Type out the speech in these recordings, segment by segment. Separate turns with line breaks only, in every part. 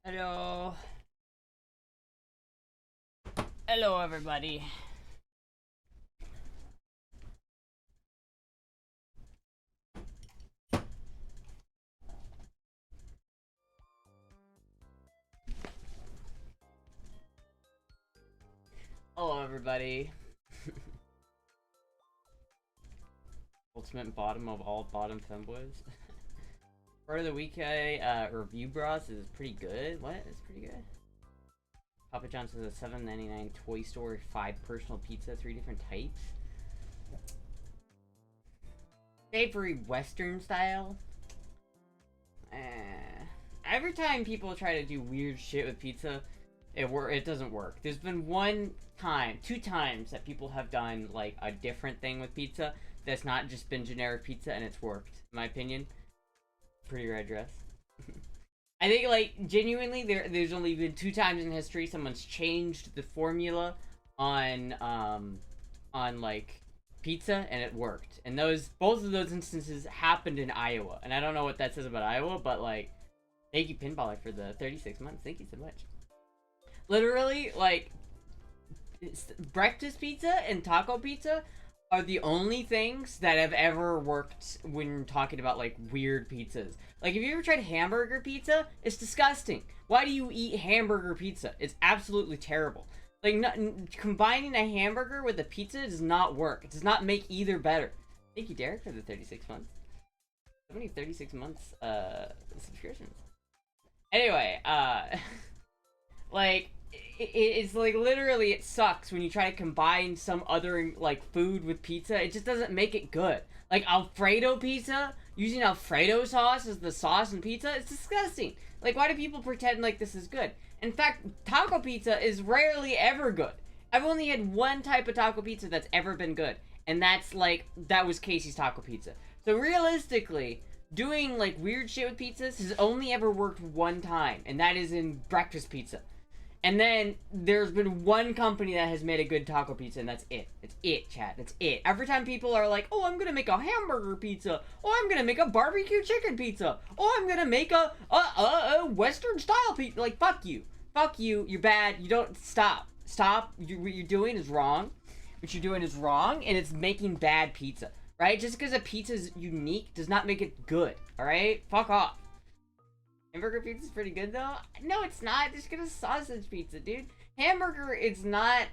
Hello. Hello, everybody. Hello, everybody. Ultimate bottom of all bottom femboys. Part of the week review bras is pretty good. What? It's pretty good. Papa John's has a $7.99 toy store, 5 personal pizza, 3 different types. Savory Western style. Every time people try to do weird shit with pizza, it doesn't work. There's been two times that people have done like a different thing with pizza that's not just been generic pizza, and it's worked. In my opinion, pretty red dress. I think like genuinely, there's only been 2 times in history someone's changed the formula on like pizza, and it worked. And both of those instances happened in Iowa. And I don't know what that says about Iowa, but like, thank you Pinballer for the 36 months. Thank you so much. Literally, like, breakfast pizza and taco pizza are the only things that have ever worked when talking about like weird pizzas. Like, have you ever tried hamburger pizza? It's disgusting. Why do you eat hamburger pizza? It's absolutely terrible. Like, combining a hamburger with a pizza does not work. It does not make either better. Thank you, Derek, for the 36 months. So many 36 months subscriptions. Anyway, like, it's like literally it sucks when you try to combine some other like food with pizza. It just doesn't make it good. Like Alfredo pizza, using Alfredo sauce as the sauce in pizza, it's disgusting. Like, why do people pretend like this is good? In fact, taco pizza is rarely ever good. I've only had one type of taco pizza that's ever been good, and that was Casey's Taco Pizza. So realistically, doing like weird shit with pizzas has only ever worked one time, and that is in breakfast pizza. And then there's been one company that has made a good taco pizza, and that's it. It's it, chat. That's it. Every time people are like, oh, I'm gonna make a hamburger pizza. Oh, I'm gonna make a barbecue chicken pizza. Oh, I'm gonna make a Western style pizza. Like, fuck you. Fuck you. You're bad. You don't stop. Stop. What you're doing is wrong. What you're doing is wrong, and it's making bad pizza. Right? Just because a pizza is unique does not make it good. Alright? Fuck off. Hamburger pizza's pretty good though. No, it's not. Just get a sausage pizza, dude. Hamburger is not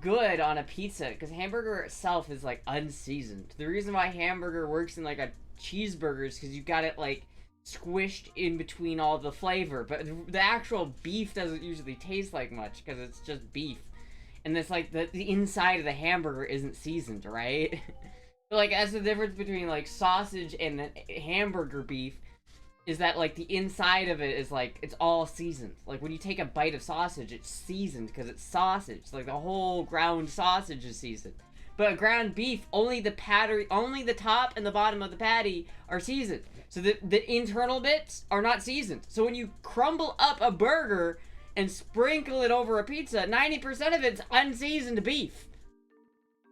good on a pizza because hamburger itself is like unseasoned. The reason why hamburger works in like a cheeseburger is because you got it like squished in between all the flavor, but the actual beef doesn't usually taste like much because it's just beef, and it's like the inside of the hamburger isn't seasoned, right? But like, that's the difference between like sausage and hamburger beef, is that like the inside of it is like it's all seasoned. Like when you take a bite of sausage, it's seasoned because it's sausage. Like the whole ground sausage is seasoned. But ground beef, only the top and the bottom of the patty are seasoned. So the internal bits are not seasoned. So when you crumble up a burger and sprinkle it over a pizza, 90% of it's unseasoned beef.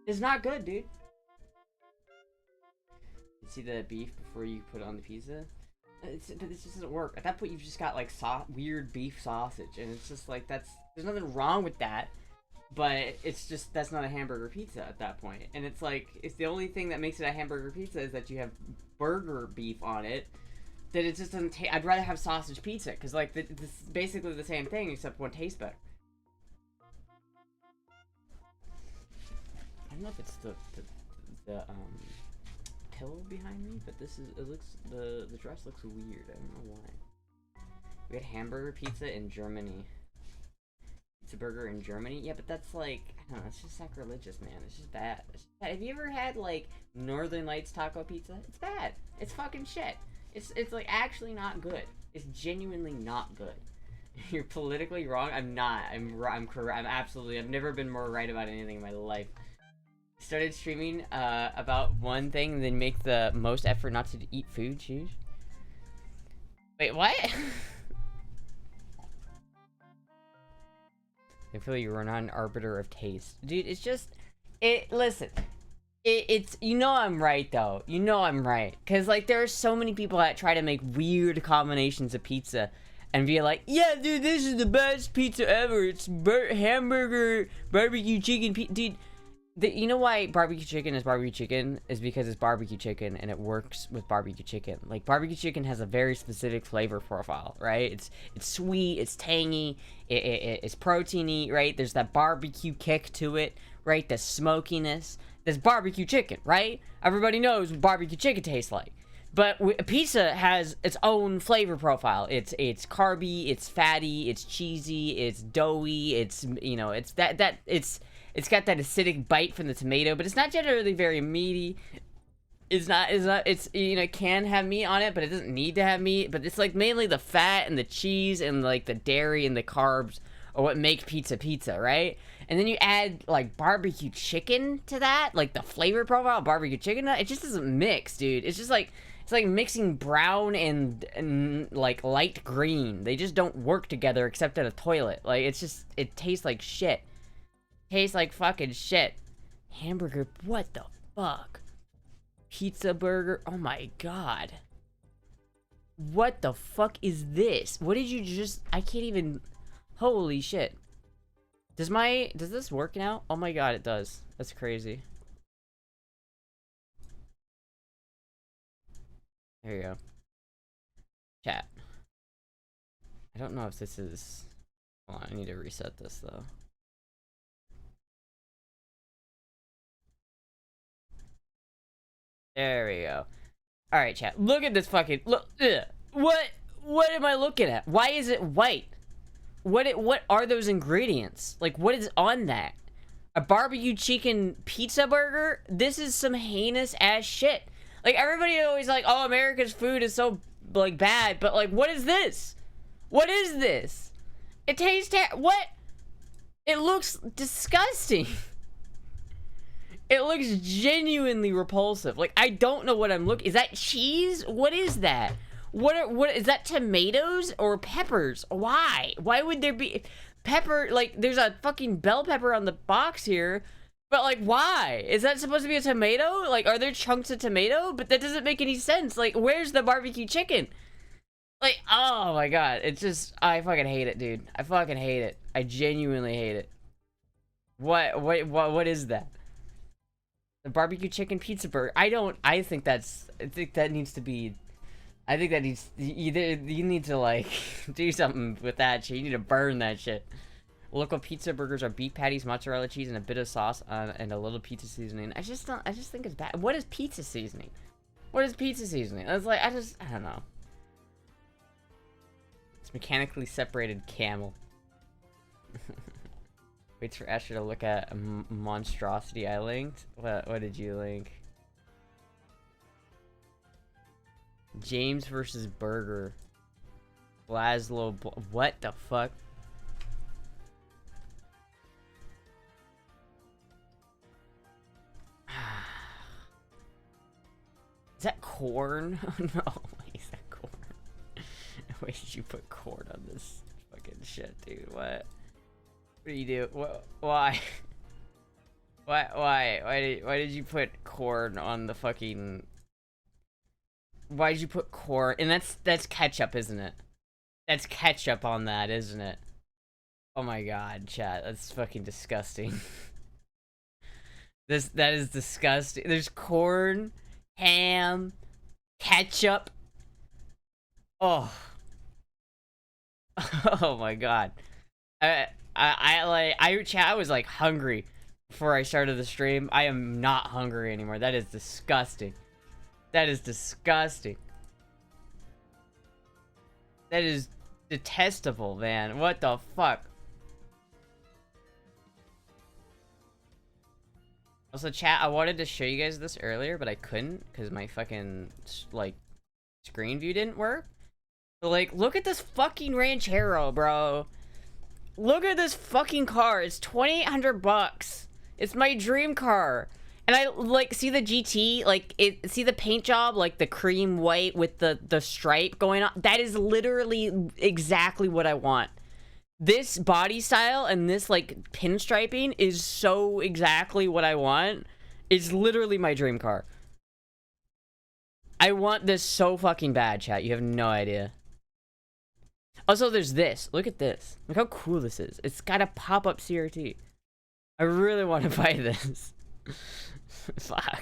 It's not good, dude. You see the beef before you put it on the pizza? But this just doesn't work. At that point, you've just got like weird beef sausage, and it's just like there's nothing wrong with that, but it's just that's not a hamburger pizza at that point. And it's like it's the only thing that makes it a hamburger pizza is that you have burger beef on it. That it just doesn't. I'd rather have sausage pizza because like this is basically the same thing except one tastes better. I don't know if it's the pillow behind me, but the dress looks weird. I don't know why. We had hamburger pizza in Germany. Pizza burger in Germany? Yeah, but that's like, I don't know, it's just sacrilegious, man. It's just bad. Have you ever had like Northern Lights taco pizza? It's bad. It's fucking shit. It's like actually not good. It's genuinely not good. You're politically wrong? I'm not. I'm correct. I've never been more right about anything in my life. Started streaming about one thing and then make the most effort not to eat food. Sheesh. Wait, what? I feel you're not an arbiter of taste. Dude, it's just... Listen. It's... You know I'm right, though. You know I'm right. Because, like, there are so many people that try to make weird combinations of pizza and be like, yeah, dude, this is the best pizza ever. It's hamburger, barbecue chicken dude. You know why barbecue chicken is because it's barbecue chicken and it works with barbecue chicken. Like, barbecue chicken has a very specific flavor profile, right? It's sweet, it's tangy, it's proteiny, right? There's that barbecue kick to it, right? The smokiness. There's barbecue chicken, right? Everybody knows what barbecue chicken tastes like. But pizza has its own flavor profile. It's carby, it's fatty, it's cheesy, it's doughy, it's, you know, it's it's got that acidic bite from the tomato, but it's not generally very meaty. It's, you know, it can have meat on it, but it doesn't need to have meat. But it's like mainly the fat and the cheese and like the dairy and the carbs are what make pizza, right? And then you add like barbecue chicken to that, like the flavor profile of barbecue chicken, it just doesn't mix, dude. It's just like, it's like mixing brown and like light green. They just don't work together except in a toilet. Like, it's just, it tastes like shit. Tastes like fucking shit. Hamburger, what the fuck? Pizza burger, oh my god. What the fuck is this? What did you just, I can't even, holy shit. Does this work now? Oh my god, it does. That's crazy. There you go. Chat. I don't know if this is, hold on, I need to reset this though. There we go. Alright, chat. Look at this fucking... Look. Ugh. What am I looking at? Why is it white? What are those ingredients? Like, what is on that? A barbecue chicken pizza burger? This is some heinous ass shit. Like, everybody always like, oh, America's food is so, like, bad. But, like, what is this? What is this? It tastes... What? It looks disgusting. It looks genuinely repulsive. Like, I don't know what I'm looking... Is that cheese? What is that? What is that, tomatoes or peppers? Why? Why would there be... Pepper, like, there's a fucking bell pepper on the box here. But, like, why? Is that supposed to be a tomato? Like, are there chunks of tomato? But that doesn't make any sense. Like, where's the barbecue chicken? Like, oh my god. It's just... I fucking hate it, dude. I fucking hate it. I genuinely hate it. What is that? The barbecue chicken pizza burger. I think that needs to be... I think that needs... You need to, like, do something with that shit. You need to burn that shit. Local pizza burgers are beef patties, mozzarella cheese, and a bit of sauce, and a little pizza seasoning. I just think it's bad. What is pizza seasoning? What is pizza seasoning? It's like, I don't know. It's mechanically separated camel. Waits for Astra to look at a monstrosity I linked. What did you link? James versus Burger. Laszlo. What the fuck? Is that corn? Oh no. Wait, is that corn? Why did you put corn on this fucking shit, dude? What? What do you do? Why? Why did you put corn on the fucking... Why did you put corn? And that's ketchup, isn't it? That's ketchup on that, isn't it? Oh my god, chat. That's fucking disgusting. That is disgusting. There's corn, ham, ketchup. Oh. Oh my god. I was like hungry before I started the stream. I am not hungry anymore. That is disgusting. That is disgusting. That is detestable, man. What the fuck? Also, chat, I wanted to show you guys this earlier, but I couldn't because my fucking, like, screen view didn't work. But, like, look at this fucking Ranchero, bro. Look at this fucking car. It's $2,800. It's my dream car. And I, like, see the GT, like, see the paint job, like, the cream white with the stripe going on? That is literally exactly what I want. This body style and this, like, pinstriping is so exactly what I want. It's literally my dream car. I want this so fucking bad, chat. You have no idea. Also, there's this. Look at this. Look how cool this is. It's got a pop-up CRT. I really want to buy this. Fuck.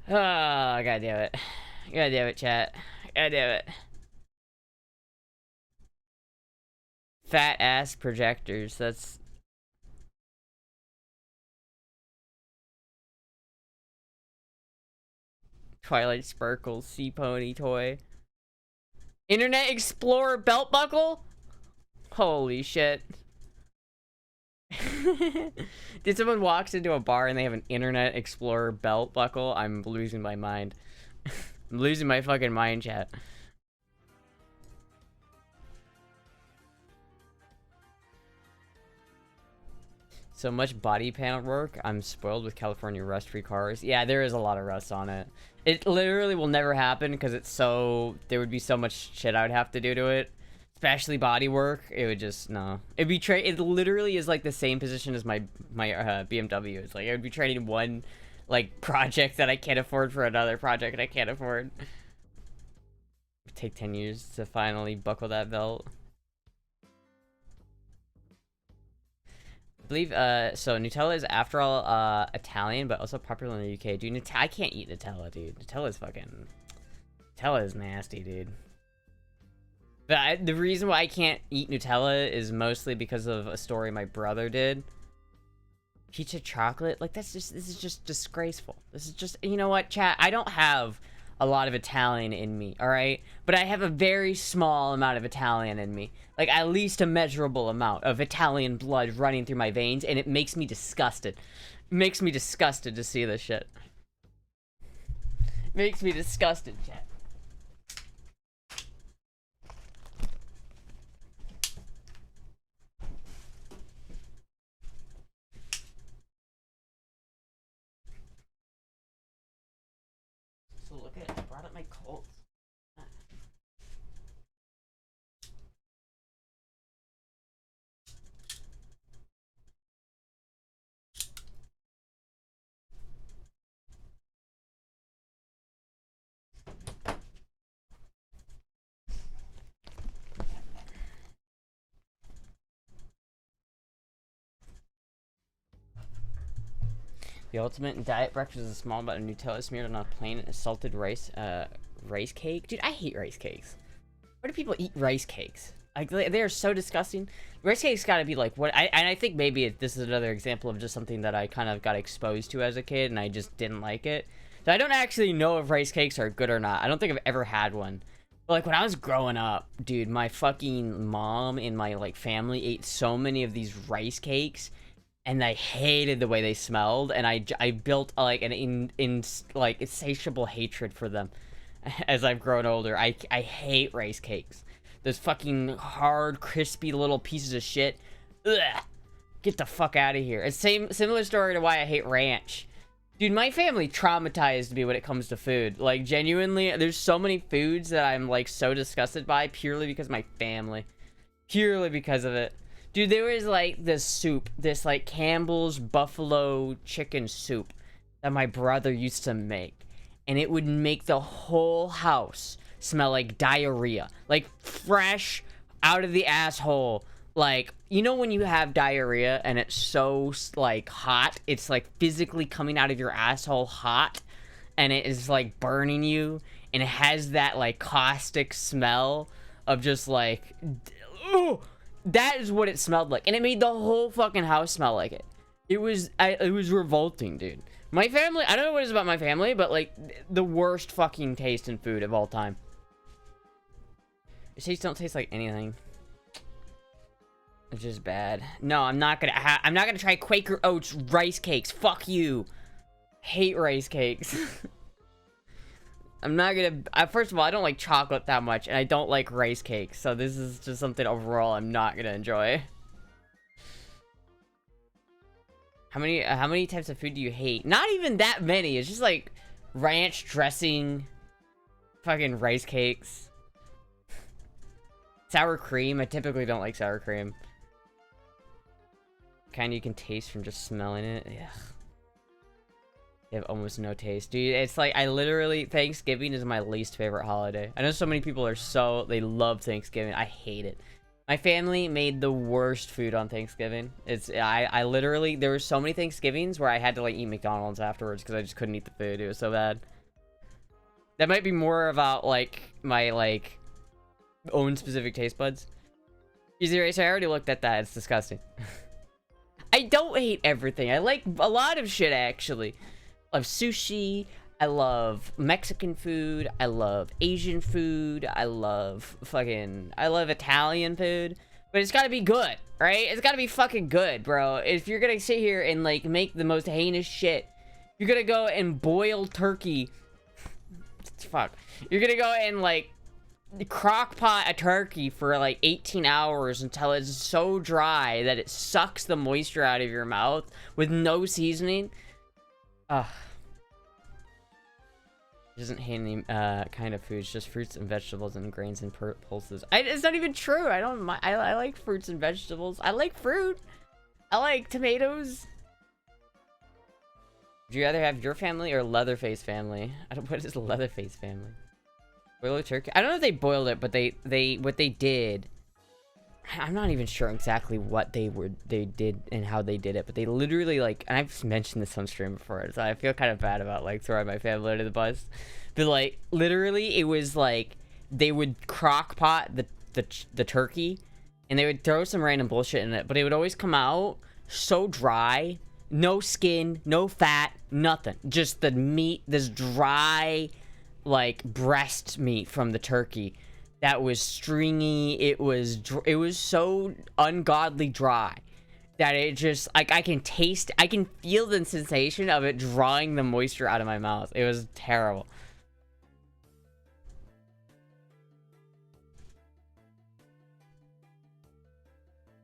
Oh, god damn it. God damn it, chat. God damn it. Fat ass projectors. That's... Twilight Sparkle Sea Pony toy. Internet Explorer belt buckle? Holy shit. Did someone walks into a bar and they have an Internet Explorer belt buckle? I'm losing my mind. I'm losing my fucking mind, chat. So much body panel work. I'm spoiled with California rust-free cars. Yeah, there is a lot of rust on it. It literally will never happen because it's so... There would be so much shit I would have to do to it. Especially body work. It would just... No. It'd be it literally is like the same position as my BMW. It's like I would be trading one like project that I can't afford for another project I can't afford. It'd take 10 years to finally buckle that belt. I believe so Nutella is after all Italian but also popular in the UK. Dude, I can't eat Nutella, dude. Nutella is nasty, dude. But the reason why I can't eat Nutella is mostly because of a story my brother did. Pizza chocolate, like this is just disgraceful. This is just, you know what, chat, I don't have a lot of Italian in me, all right? But I have a very small amount of Italian in me. Like, at least a measurable amount of Italian blood running through my veins, and it makes me disgusted. It makes me disgusted to see this shit. It makes me disgusted, chat. So look at it, I brought up my Colts. The ultimate diet breakfast is a small amount of Nutella smeared on a plain salted rice cake. Dude, I hate rice cakes. Why do people eat rice cakes? Like, they are so disgusting. Rice cakes gotta be like, what? And I think maybe this is another example of just something that I kind of got exposed to as a kid and I just didn't like it. So I don't actually know if rice cakes are good or not. I don't think I've ever had one. But like when I was growing up, dude, my fucking mom and my like family ate so many of these rice cakes. And I hated the way they smelled, and I built like an like insatiable hatred for them as I've grown older. I hate rice cakes. Those fucking hard, crispy little pieces of shit. Ugh. Get the fuck out of here. It's similar story to why I hate ranch. Dude, my family traumatized me when it comes to food. Like, genuinely, there's so many foods that I'm like so disgusted by purely because of my family. Purely because of it. Dude, there was, like, this soup. This, like, Campbell's buffalo chicken soup that my brother used to make. And it would make the whole house smell like diarrhea. Like, fresh, out of the asshole. Like, you know when you have diarrhea and it's so, like, hot? It's, like, physically coming out of your asshole hot. And it is, like, burning you. And it has that, like, caustic smell of just, like... Ooh! That is what it smelled like, and it made the whole fucking house smell like it. It was revolting, dude. My family, I don't know what it is about my family, but like the worst fucking taste in food of all time. It tastes don't taste like anything. It's just bad. No, I'm not gonna try Quaker Oats rice cakes. Fuck you. Hate rice cakes. I'm not gonna... first of all, I don't like chocolate that much, and I don't like rice cakes, so this is just something overall I'm not gonna enjoy. How many types of food do you hate? Not even that many. It's just like ranch dressing, fucking rice cakes, sour cream. I typically don't like sour cream. Kind you can taste from just smelling it. Ugh. They have almost no taste. Dude, it's like, I literally, Thanksgiving is my least favorite holiday. I know so many people they love Thanksgiving. I hate it. My family made the worst food on Thanksgiving. I literally, there were so many Thanksgivings where I had to, like, eat McDonald's afterwards because I just couldn't eat the food. It was so bad. That might be more about, like, my, like, own specific taste buds. Easy Race, I already looked at that. It's disgusting. I don't hate everything. I like a lot of shit, actually. I love sushi. I love Mexican food. I love Asian food. I love Italian food. But it's gotta be good, right? It's gotta be fucking good, bro. If you're gonna sit here and, like, make the most heinous shit, you're gonna go and boil turkey. Fuck. You're gonna go and, like, crock pot a turkey for, like, 18 hours until it's so dry that it sucks the moisture out of your mouth with no seasoning. Ugh. Doesn't hate any kind of foods, just fruits and vegetables and grains and pulses. It's not even true. I don't mind. I like fruits and vegetables. I like fruit. I like tomatoes. Would you rather have your family or Leatherface family? What is Leatherface family? Boiled turkey? I don't know if they boiled it, but what they did. I'm not even sure exactly what they did and how they did it, but they literally, like, and I've mentioned this on stream before, so I feel kind of bad about, like, throwing my family under the bus. But, like, literally, it was like they would crock pot the turkey, and they would throw some random bullshit in it, but it would always come out so dry, no skin, no fat, nothing, just the meat, this dry, like, breast meat from the turkey. That was stringy. It was so ungodly dry that it just, like, I can feel the sensation of it drawing the moisture out of my mouth. It was terrible.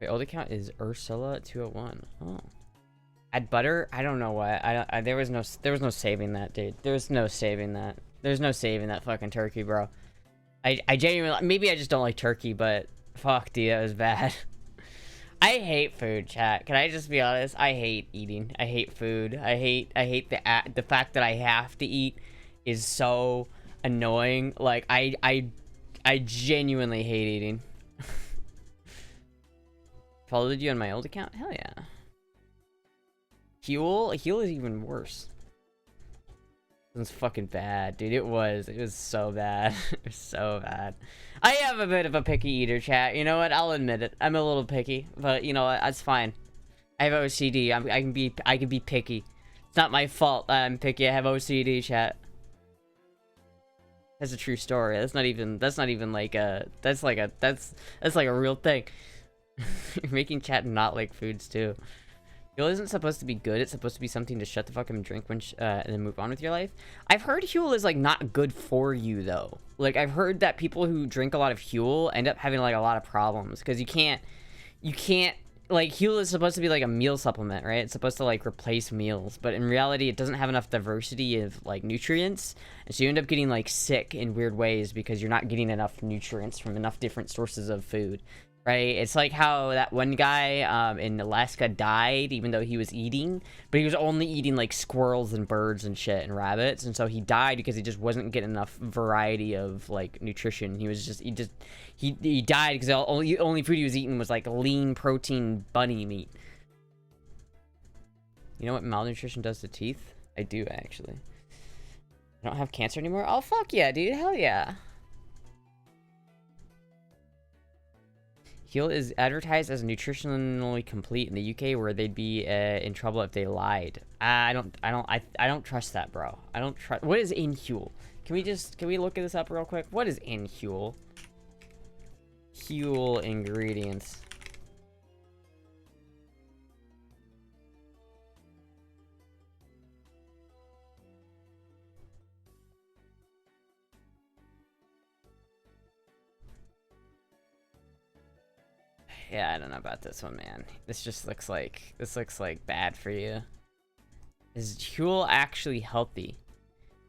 Wait, old account is Ursula 201. Oh. Add butter? I don't know what. There was no saving that, dude. There's no saving that. There's no saving that fucking turkey, bro. I genuinely, maybe I just don't like turkey, but fuck, dude, that was bad. I hate food, chat. Can I just be honest? I hate eating. I hate food. I hate the fact that I have to eat is so annoying. Like, I genuinely hate eating. Followed you on my old account? Hell yeah. Huel is even worse. It's fucking bad, dude. It was so bad. It was so bad. I am a bit of a picky eater, chat. You know what? I'll admit it. I'm a little picky, but you know what? That's fine. I have OCD. I can be picky. It's not my fault that I'm picky. I have OCD, chat. That's a true story. That's not even like that's like a real thing. You're making chat not like foods too. Huel isn't supposed to be good. It's supposed to be something to shut the fuck up and drink and then move on with your life. I've heard Huel is, like, not good for you, though. Like, I've heard that people who drink a lot of Huel end up having, like, a lot of problems. Because you can't, like, Huel is supposed to be, like, a meal supplement, right? It's supposed to, like, replace meals. But in reality, it doesn't have enough diversity of, like, nutrients. And so you end up getting, like, sick in weird ways because you're not getting enough nutrients from enough different sources of food. Right? It's like how that one guy in Alaska died even though he was eating, but he was only eating, like, squirrels and birds and shit and rabbits, and so he died because he just wasn't getting enough variety of, like, nutrition. He died because the only food he was eating was, like, lean protein bunny meat. You know what malnutrition does to teeth? I do, actually. I don't have cancer anymore? Oh, fuck yeah, dude. Hell yeah. Huel is advertised as nutritionally complete in the UK, where they'd be in trouble if they lied. I don't trust that, bro. I don't trust. What is in Huel? Can we look at this up real quick? What is in Huel? Huel ingredients. Yeah, I don't know about this one, man. This looks like bad for you. Is Huel actually healthy?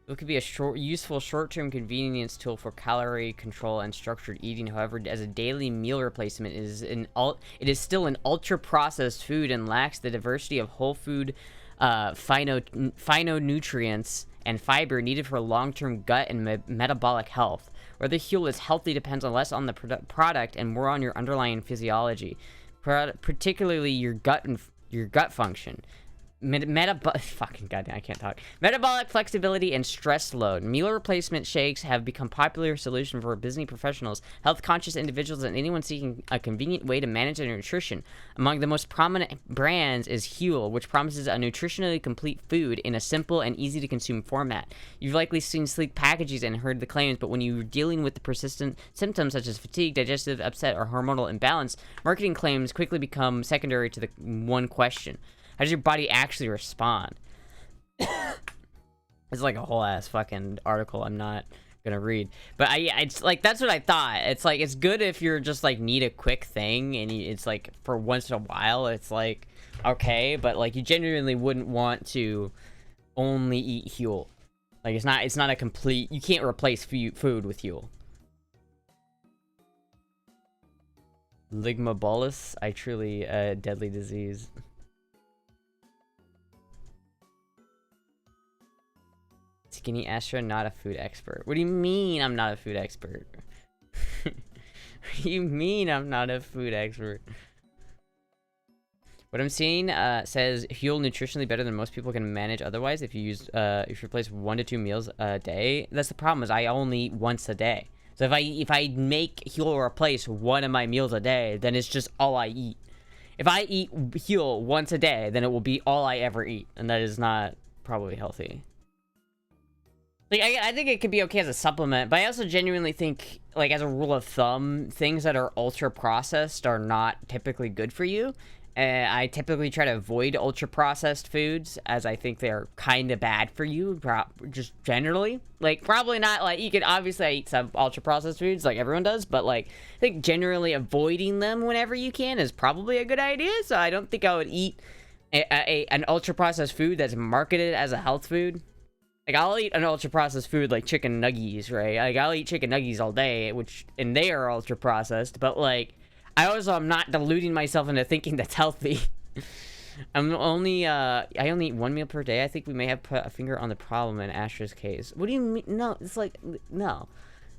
It could be a useful short-term convenience tool for calorie control and structured eating. However, as a daily meal replacement, it is still an ultra-processed food and lacks the diversity of whole food phytonutrients and fiber needed for long-term gut and metabolic health. Whether Huel is healthy depends less on the product and more on your underlying physiology, particularly your gut function. Fucking goddamn, I can't talk. Metabolic flexibility and stress load. Meal replacement shakes have become popular solution for busy professionals, health-conscious individuals, and anyone seeking a convenient way to manage their nutrition. Among the most prominent brands is Huel, which promises a nutritionally complete food in a simple and easy-to-consume format. You've likely seen sleek packaging and heard the claims, but when you're dealing with the persistent symptoms such as fatigue, digestive upset, or hormonal imbalance, marketing claims quickly become secondary to the one question: how does your body actually respond? It's like a whole ass fucking article I'm not gonna read. But it's like, that's what I thought. It's like, it's good if you're just like need a quick thing and it's like for once in a while, it's like, okay, but like you genuinely wouldn't want to only eat Huel. Like it's not a complete, you can't replace food with Huel. Ligmabolus, I truly, deadly disease. Skinny Astra, not a food expert. What do you mean I'm not a food expert? What do you mean I'm not a food expert? What I'm seeing says Huel nutritionally better than most people can manage otherwise if you replace 1 to 2 meals a day. That's the problem, is I only eat once a day. So if I make Huel replace one of my meals a day, then it's just all I eat. If I eat Huel once a day, then it will be all I ever eat, and that is not probably healthy. Like, I think it could be okay as a supplement, but I also genuinely think, like, as a rule of thumb, things that are ultra-processed are not typically good for you. I typically try to avoid ultra-processed foods, as I think they're kind of bad for you, just generally. Like, probably not, like, you could obviously eat some ultra-processed foods, like everyone does, but, like, I think generally avoiding them whenever you can is probably a good idea, so I don't think I would eat an ultra-processed food that's marketed as a health food. Like, I'll eat an ultra-processed food like chicken nuggies, right? Like, I'll eat chicken nuggies all day, and they are ultra-processed, but, like, I'm not deluding myself into thinking that's healthy. I only eat 1 meal per day. I think we may have put a finger on the problem in Astra's case. What do you mean? No, it's like, no.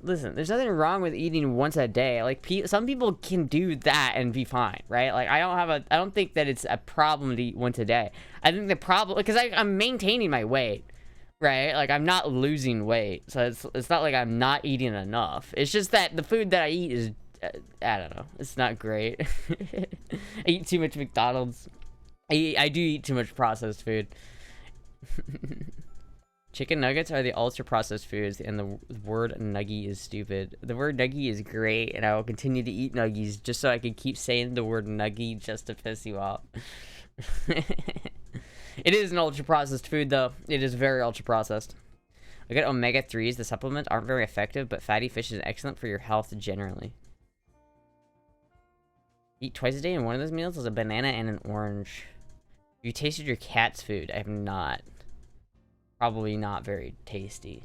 Listen, there's nothing wrong with eating once a day. Like, some people can do that and be fine, right? Like, I don't think that it's a problem to eat once a day. I think the problem, because I'm maintaining my weight. Right, like I'm not losing weight, so it's not like I'm not eating enough. It's just that the food that I eat is, I don't know, it's not great. I eat too much McDonald's. I do eat too much processed food. Chicken nuggets are the ultra processed foods, and the word nuggie is stupid. The word nuggie is great, and I will continue to eat nuggies just so I can keep saying the word nuggie just to piss you off. It is an ultra-processed food, though. It is very ultra-processed. I get omega-3s. The supplements aren't very effective, but fatty fish is excellent for your health generally. Eat twice a day, and one of those meals is a banana and an orange. Have you tasted your cat's food? I have not. Probably not very tasty.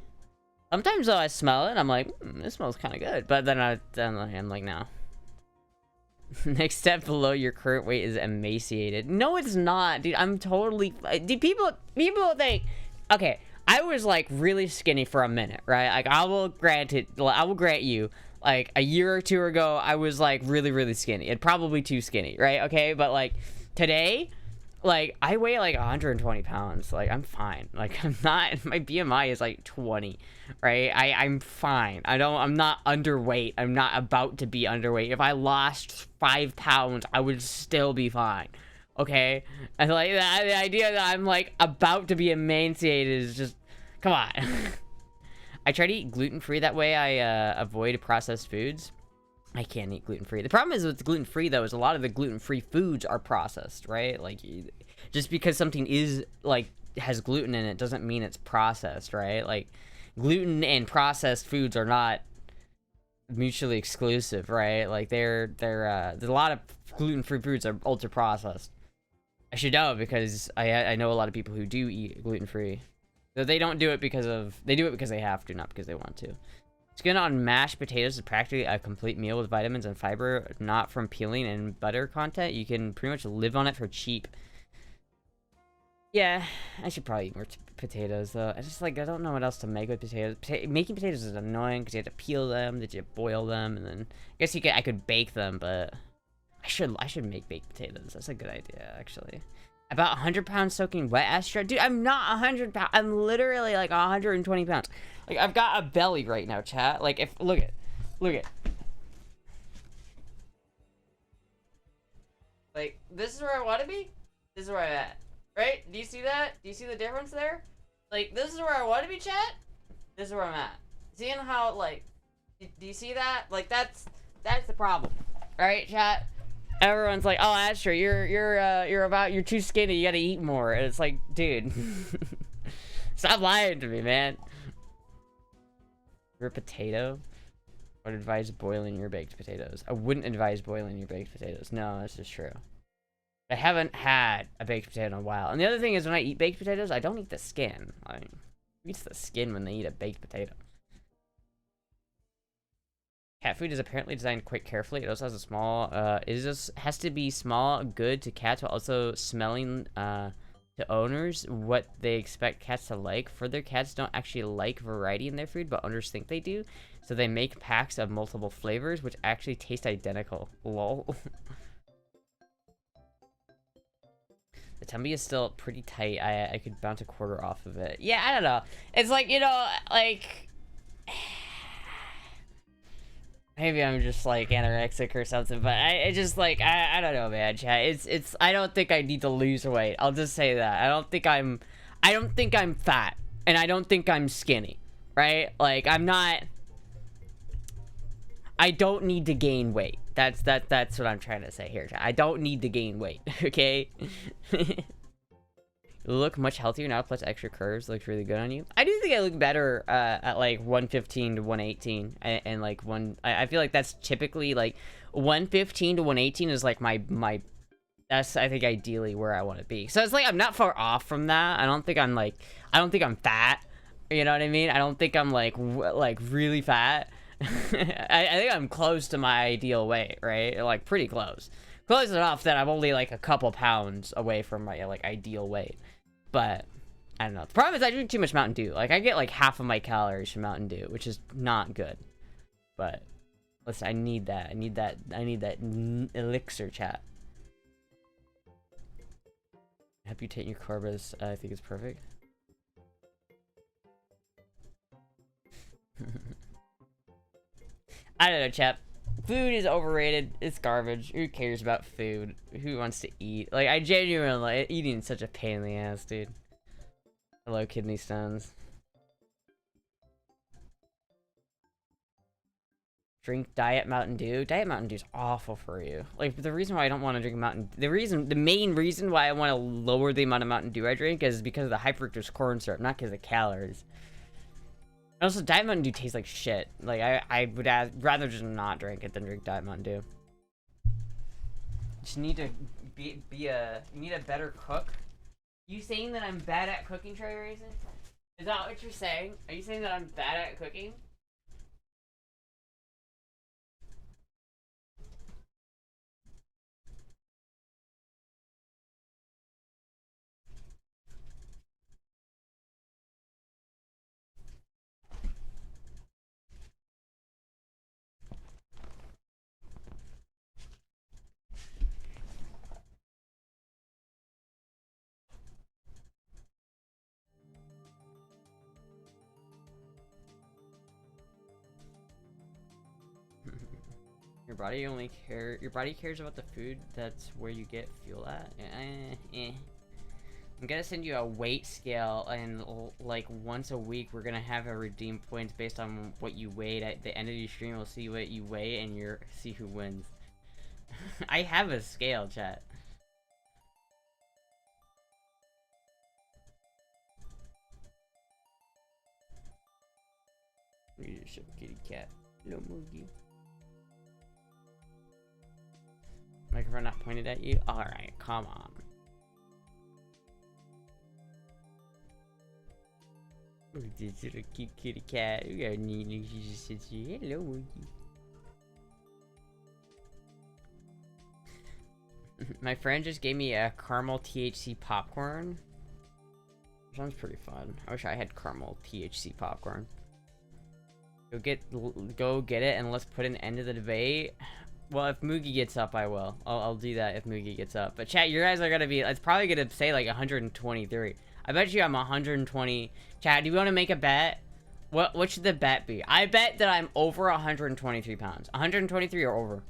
Sometimes, though, I smell it, and I'm like, this smells kind of good. But then I'm like, no. Next step below your current weight is emaciated. No, it's not, dude. I'm totally... Dude, people think... Okay, I was, like, really skinny for a minute, right? Like, I will grant you, like, a year or two ago, I was, like, really, really skinny. And probably too skinny, right? Okay, but, like, today... Like, I weigh, like, 120 pounds. Like, I'm fine. Like, I'm not... My BMI is, like, 20, right? I'm fine. I'm not underweight. I'm not about to be underweight. If I lost 5 pounds, I would still be fine, okay? And, like, the idea that I'm, like, about to be emaciated is just... Come on. I try to eat gluten-free. That way I avoid processed foods. I can't eat gluten-free. The problem is with gluten-free, though, is a lot of the gluten-free foods are processed, right? Like, just because something is, like, has gluten in it doesn't mean it's processed, right? Like, gluten and processed foods are not mutually exclusive, right? Like, there's a lot of gluten-free foods are ultra-processed. I should know, because I know a lot of people who do eat gluten-free. So they don't do it they do it because they have to, not because they want to. Skin on mashed potatoes is practically a complete meal with vitamins and fiber, not from peeling and butter content. You can pretty much live on it for cheap. Yeah, I should probably eat more potatoes though. I just like I don't know what else to make with potatoes. Making potatoes is annoying because you have to peel them, then you boil them, and then I guess I could bake them, but I should make baked potatoes. That's a good idea actually. About 100 pounds soaking wet, Astra. Dude, I'm not 100 pounds. I'm literally like 120 pounds. Like I've got a belly right now, chat. Like if look at. Like this is where I want to be. This is where I'm at. Right? Do you see that? Do you see the difference there? Like, this is where I want to be, chat. This is where I'm at. Seeing how, like, do you see that? Like, that's the problem. Alright, chat? Everyone's like, oh, Astra, you're too skinny, you gotta eat more. And it's like, dude. Stop lying to me, man. You're a potato? I would advise boiling your baked potatoes. I wouldn't advise boiling your baked potatoes. No, that's just true. I haven't had a baked potato in a while. And the other thing is when I eat baked potatoes, I don't eat the skin. I mean, who eats the skin when they eat a baked potato? Cat food is apparently designed quite carefully. It also has a small, has to be small, good to cats, while also smelling, to owners what they expect cats to like. Further, cats don't actually like variety in their food, but owners think they do. So they make packs of multiple flavors, which actually taste identical. Lol. The tummy is still pretty tight. I could bounce a quarter off of it. Yeah, I don't know. It's like, you know, like... Maybe I'm just, like, anorexic or something, but I just, like, I don't know, man, chat. It's, I don't think I need to lose weight. I'll just say that. I don't think I'm fat, and I don't think I'm skinny, right? Like, I'm not... I don't need to gain weight. That's what I'm trying to say here, chat. I don't need to gain weight, okay? You look much healthier now, plus extra curves. Looks really good on you. I do think I look better at like 115 to 118, and like I feel like that's typically like 115 to 118 is like my that's I think ideally where I want to be. So it's like I'm not far off from that. I don't think I'm fat. You know what I mean? I don't think I'm like really fat. I think I'm close to my ideal weight, right? Like pretty close. Close enough that I'm only like a couple pounds away from my like ideal weight. But I don't know. The problem is I drink too much Mountain Dew. Like I get like half of my calories from Mountain Dew, which is not good. But listen, I need that. I need that elixir, chat. Help you take your carbs. I think it's perfect. I don't know, chap. Food is overrated. It's garbage. Who cares about food? Who wants to eat? Like, I genuinely, like, eating is such a pain in the ass, dude. Hello, kidney stones. Drink Diet Mountain Dew. Diet Mountain Dew is awful for you. Like, the reason why I don't want to drink the main reason why I want to lower the amount of Mountain Dew I drink is because of the high fructose corn syrup, not because of calories. Also, Diet Mountain Dew tastes like shit. Like, I would rather just not drink it than drink Diet Mountain Dew. Just need to you need a better cook. You saying that I'm bad at cooking, Trey Raisin? Is that what you're saying? Are you saying that I'm bad at cooking? Your body cares about the food that's where you get fuel at. I'm gonna send you a weight scale, and like once a week we're gonna have a redeem points based on what you weighed. At the end of your stream we'll see what you weigh and see who wins. I have a scale, chat. Leadership kitty cat. No movie. Microphone not pointed at you? Alright, come on. Look at this little cute kitty cat. We got a neat look. She just sits here. Hello, monkey. My friend just gave me a caramel THC popcorn. Sounds pretty fun. I wish I had caramel THC popcorn. Go get it, and let's put an end to the debate. Well, if Moogie gets up, I will. I'll do that if Moogie gets up. But chat, you guys are gonna be. It's probably gonna say like 123. I bet you I'm 120. Chat, do you want to make a bet? What should the bet be? I bet that I'm over 123 pounds. 123 or over.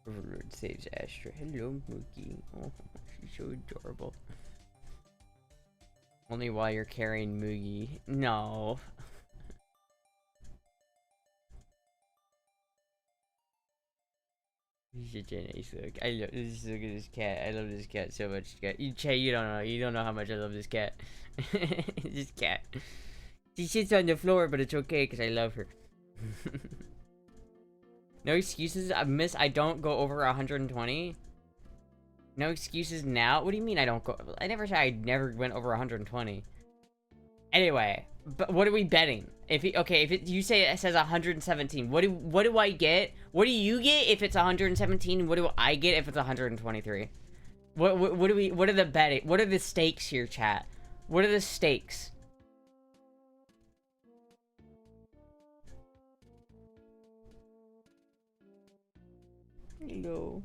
Overlord saves Astra. Hello, Mookie. Oh, she's so adorable. Only while you're carrying Moogie. No. He's such a nice look. I love this. Look at this cat. I love this cat so much. Che, you don't know. You don't know how much I love this cat. This cat. She sits on the floor, but it's okay because I love her. No excuses. I don't go over 120. No excuses now. What do you mean I don't go? I never said I never went over 120. Anyway, but what are we betting? If you say it says 117, what do I get? What do you get if it's 117? What do I get if it's 123? What are the betting? What are the stakes here, chat? What are the stakes? Hello.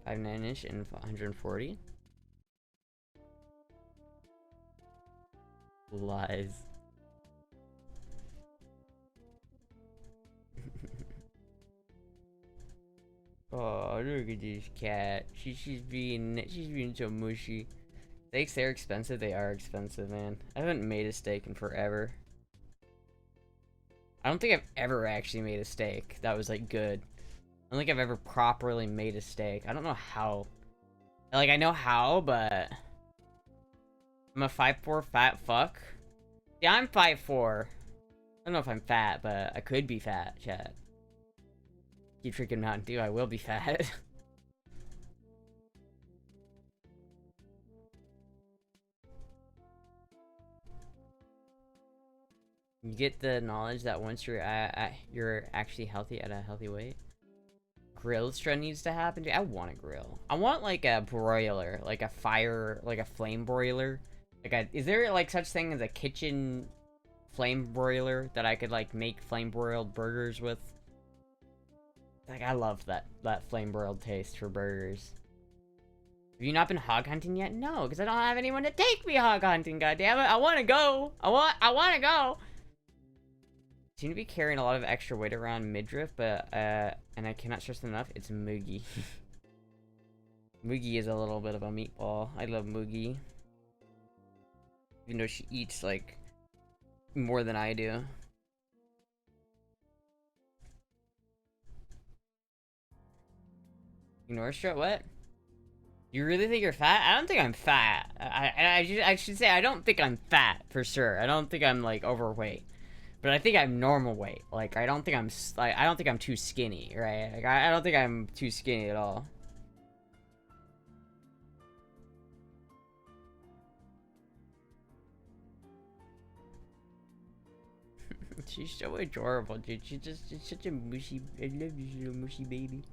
5'9" and 140. Lies. Oh, look at this cat. She's being so mushy. Steaks, they're expensive. They are expensive, man. I haven't made a steak in forever. I don't think I've ever actually made a steak that was like good. I don't think I've ever properly made a steak. I don't know how. Like, I know how, but I'm a 5'4" fat fuck. Yeah, I'm 5'4". I don't know if I'm fat, but I could be fat, chat. Keep drinking Mountain Dew, I will be fat. You get the knowledge that once you're actually healthy at a healthy weight. Grillstra needs to happen. Dude, I want a grill. I want like a broiler, like a flame broiler. Is there like such thing as a kitchen flame broiler that I could like make flame broiled burgers with? Like, I love that flame broiled taste for burgers. Have you not been hog hunting yet? No, because I don't have anyone to take me hog hunting. Goddammit, I want to go. I want to go. Seem to be carrying a lot of extra weight around midriff, but and I cannot stress enough, it's Moogie. Moogie is a little bit of a meatball. I love Moogie. Even though she eats, like, more than I do. Ignore strut, what? You really think you're fat? I don't think I'm fat. I should say I don't think I'm fat, for sure. I don't think I'm, like, overweight. But I think I'm normal weight. Like, I don't think I'm too skinny, right? Like, I don't think I'm too skinny at all. She's so adorable, dude. She's such a mushy. I love this little mushy baby.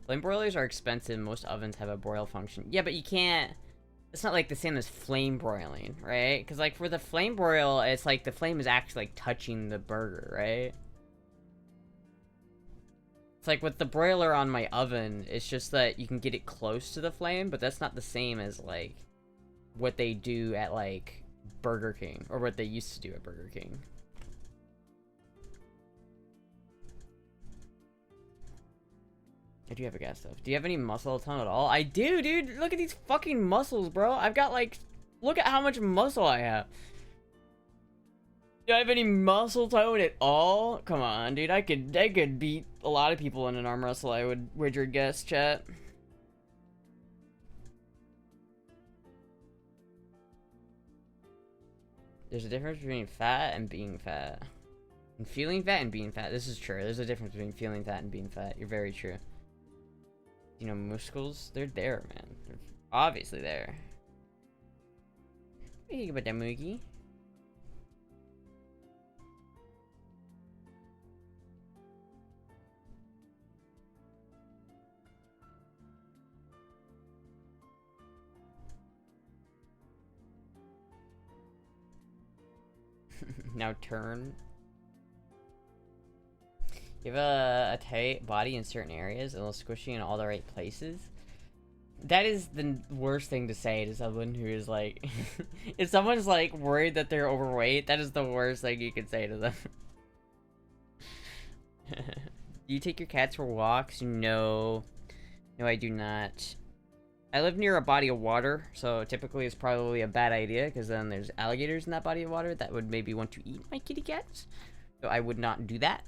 Flame broilers are expensive. Most ovens have a broil function. Yeah, but you can't. It's not like the same as flame broiling, right? Because like for the flame broil, it's like the flame is actually like touching the burger, right? It's like with the broiler on my oven, it's just that you can get it close to the flame, but that's not the same as like what they do at like Burger King, or what they used to do at Burger King. I do have a gas stove. Do you have any muscle tone at all? I do, dude. Look at these fucking muscles, bro. I've got like, look at how much muscle I have. Do I have any muscle tone at all? Come on, dude. I could beat a lot of people in an arm wrestle. I would wager guess, chat. There's a difference between fat and being fat. And feeling fat and being fat. This is true. There's a difference between feeling fat and being fat. You're very true. You know, muscles, they're there, man. They're obviously there. What do you think about that, Moogie? Now turn. You have a tight body in certain areas, a little squishy in all the right places. That is the worst thing to say to someone who is like... if someone's like worried that they're overweight, that is the worst thing you can say to them. Do you take your cats for walks? No. No, I do not. I live near a body of water, so typically it's probably a bad idea, because then there's alligators in that body of water that would maybe want to eat my kitty cats. So I would not do that.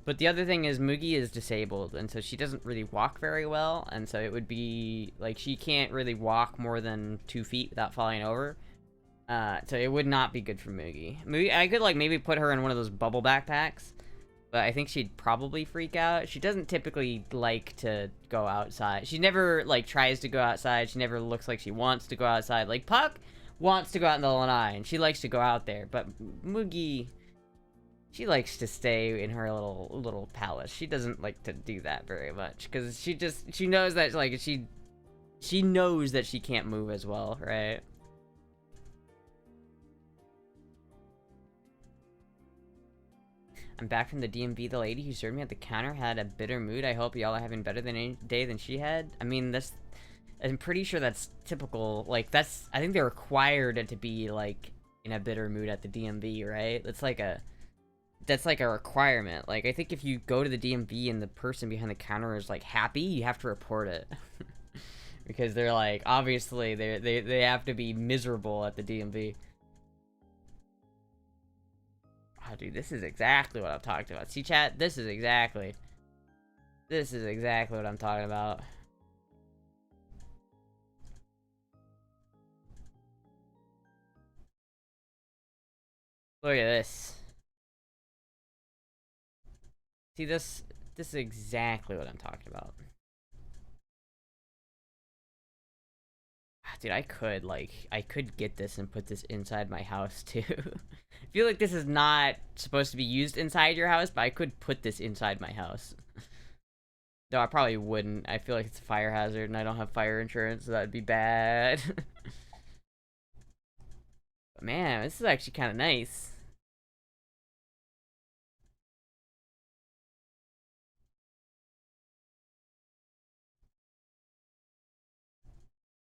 But the other thing is Moogie is disabled, and so she doesn't really walk very well, and so it would be, like, she can't really walk more than 2 feet without falling over. So it would not be good for Moogie. I could, like, maybe put her in one of those bubble backpacks, but I think she'd probably freak out. She doesn't typically like to go outside. She never, like, tries to go outside. She never looks like she wants to go outside. Like, Puck wants to go out in the lanai, and she likes to go out there, but Moogie... she likes to stay in her little palace. She doesn't like to do that very much, because she knows that, like, she knows that she can't move as well, right? I'm back from the DMV. The lady who served me at the counter had a bitter mood. I hope y'all are having better than any day than she had. I mean, I'm pretty sure that's typical. Like, I think they're required to be, like, in a bitter mood at the DMV, right? That's like a requirement. Like, I think if you go to the DMV and the person behind the counter is, like, happy, you have to report it. Because they're, like, obviously, they have to be miserable at the DMV. Oh, dude, this is exactly what I'm talking about. See, chat? This is exactly what I'm talking about. Look at this. See, this is exactly what I'm talking about. Dude, I could get this and put this inside my house, too. I feel like this is not supposed to be used inside your house, but I could put this inside my house. Though I probably wouldn't. I feel like it's a fire hazard, and I don't have fire insurance, so that'd be bad. But man, this is actually kind of nice.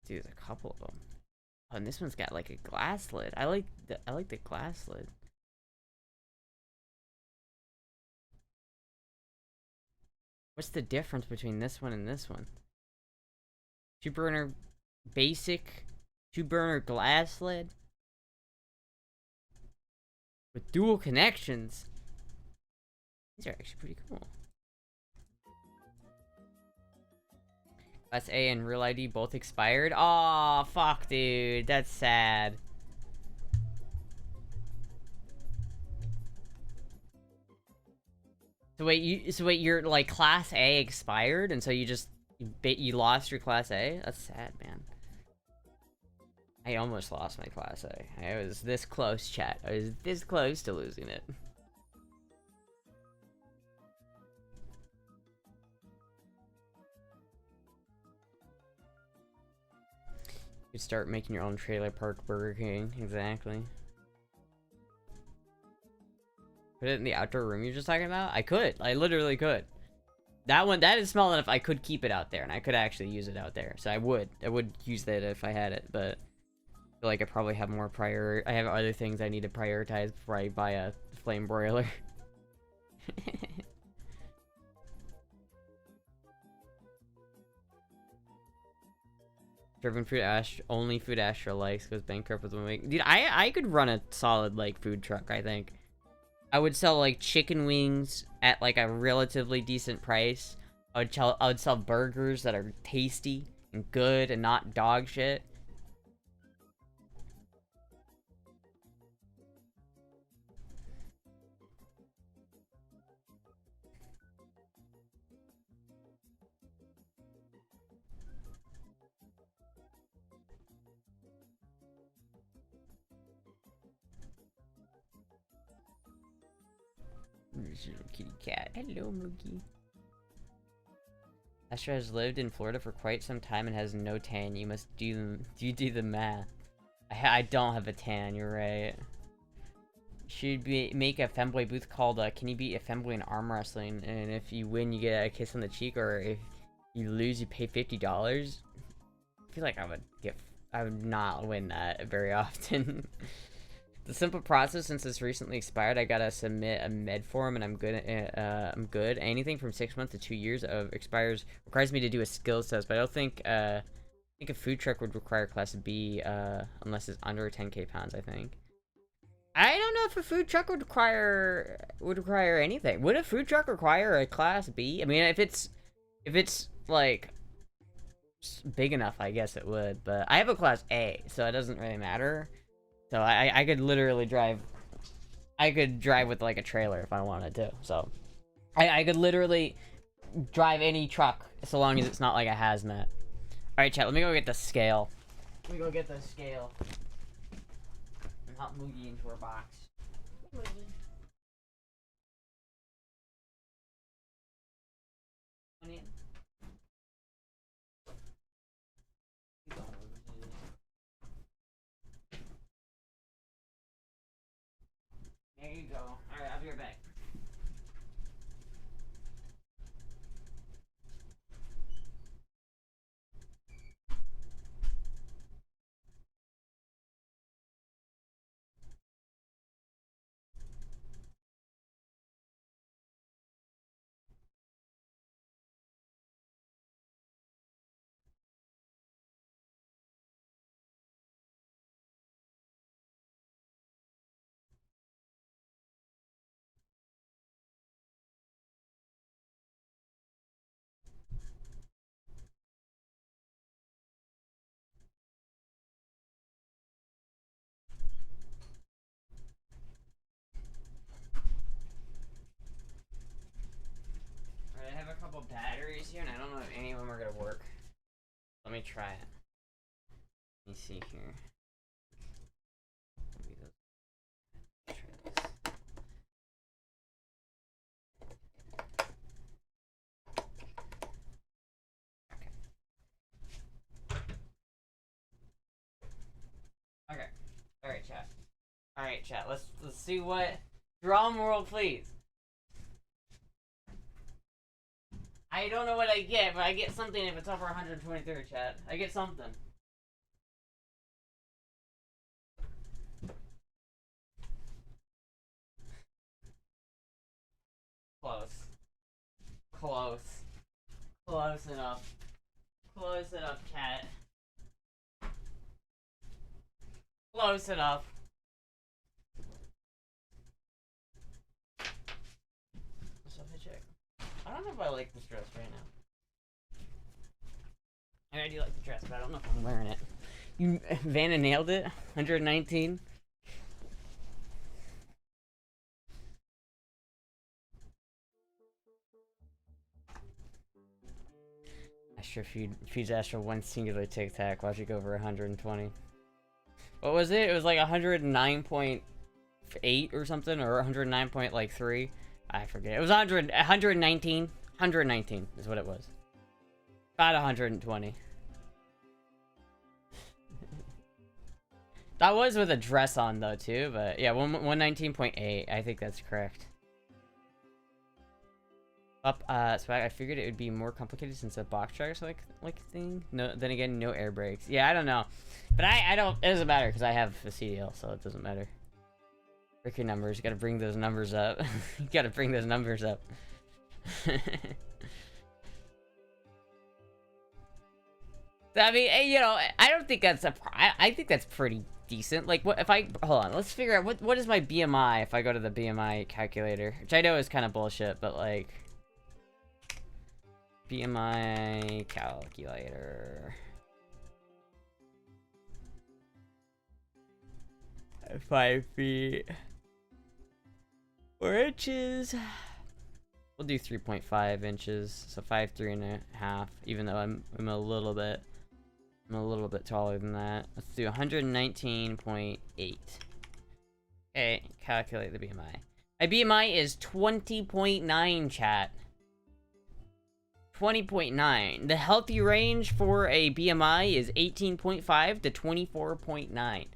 Dude, there's a couple of them. Oh, and this one's got like a glass lid. I like the glass lid. What's the difference between this one and this one? 2-burner basic, 2-burner glass lid with dual connections. These are actually pretty cool. Class A and Real ID both expired. Aw, fuck, dude. That's sad. So wait, your, like, Class A expired, and so you lost your Class A? That's sad, man. I almost lost my Class A. I was this close, chat. I was this close to losing it. You could start making your own trailer park Burger King. Exactly. Put it in the outdoor room you're just talking about? I could. I literally could. That is small enough I could keep it out there, and I could actually use it out there. So I would use that if I had it, but I feel like I probably have I have other things I need to prioritize before I buy a flame broiler. Driven food only food Astra likes goes bankrupt with 1 week. Dude, I could run a solid, like, food truck, I think. I would sell, like, chicken wings at, like, a relatively decent price. I would sell burgers that are tasty and good and not dog shit. Little kitty cat. Hello, Mookie. Astra has lived in Florida for quite some time and has no tan. You must do the math. I don't have a tan, you're right. Should make a femboy booth called Can You Beat a Femboy in Arm Wrestling? And if you win, you get a kiss on the cheek, or if you lose, you pay $50. I feel like I would not win that very often. The simple process, since it's recently expired, I gotta submit a med form, and I'm good. Anything from 6 months to 2 years of expires requires me to do a skills test, but I don't think I think a food truck would require class B unless it's under 10k pounds. I think. I don't know if a food truck would require anything. Would a food truck require a class B? I mean, if it's like big enough, I guess it would. But I have a class A, so it doesn't really matter. So I could literally drive. I could drive with like a trailer if I wanted to. So I could literally drive any truck so long as it's not like a hazmat. All right, chat. Let me go get the scale. Let me go get the scale. Not Moogie into her box. Moogie. Onion. There you go. Alright, I'll be right back. Alright, I have a couple batteries here, and I don't know if any of them are gonna work. Let me try it. Let me see here. Try this. Okay. Alright, chat. Alright, chat. Let's see what. Drum roll, please. I don't know what I get, but I get something if it's over 123, chat. I get something. Close. Close. Close enough. Close enough, chat. Close enough. So I check. I don't know if I like this dress right now. I do like the dress, but I don't know if I'm wearing it. You, Vanna nailed it. 119. Astra feeds Astra one singular Tic Tac. Watch it go over 120. What was it? It was like 109.8 or something, or 109.3. I forget. It was 119. 119 is what it was. About 120. That was with a dress on though too, but yeah, 119.8. I think that's correct. So I figured it would be more complicated since a box truck's like thing. No, then again, no air brakes. Yeah, I don't know, but I don't. It doesn't matter because I have a CDL, so it doesn't matter. Break your numbers. You gotta bring those numbers up. You gotta bring those numbers up. I mean, you know, I don't think that's I think that's pretty decent. Like, what if I hold on? Let's figure out what is my BMI if I go to the BMI calculator, which I know is kind of bullshit, but like. BMI calculator. 5 feet. 4 inches. We'll do 3.5 inches. So 3.5. Even though I'm a little bit taller than that. Let's do 119.8. Okay, calculate the BMI. My BMI is 20.9, chat. 20.9. The healthy range for a BMI is 18.5 to 24.9.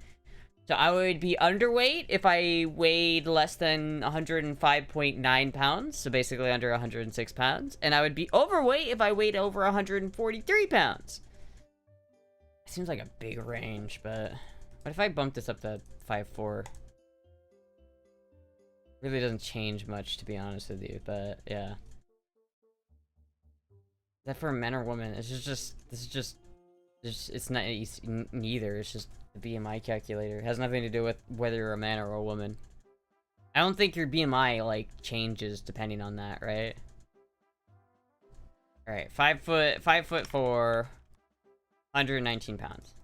So I would be underweight if I weighed less than 105.9 pounds, so basically under 106 pounds. And I would be overweight if I weighed over 143 pounds. Seems like a big range, but what if I bump this up to 5'4"? Really doesn't change much, to be honest with you, but yeah. Is that for men or women? This is just, it's not, neither. It's just the BMI calculator. It has nothing to do with whether you're a man or a woman. I don't think your BMI, like, changes depending on that, right? Alright, 5'4", 119 pounds.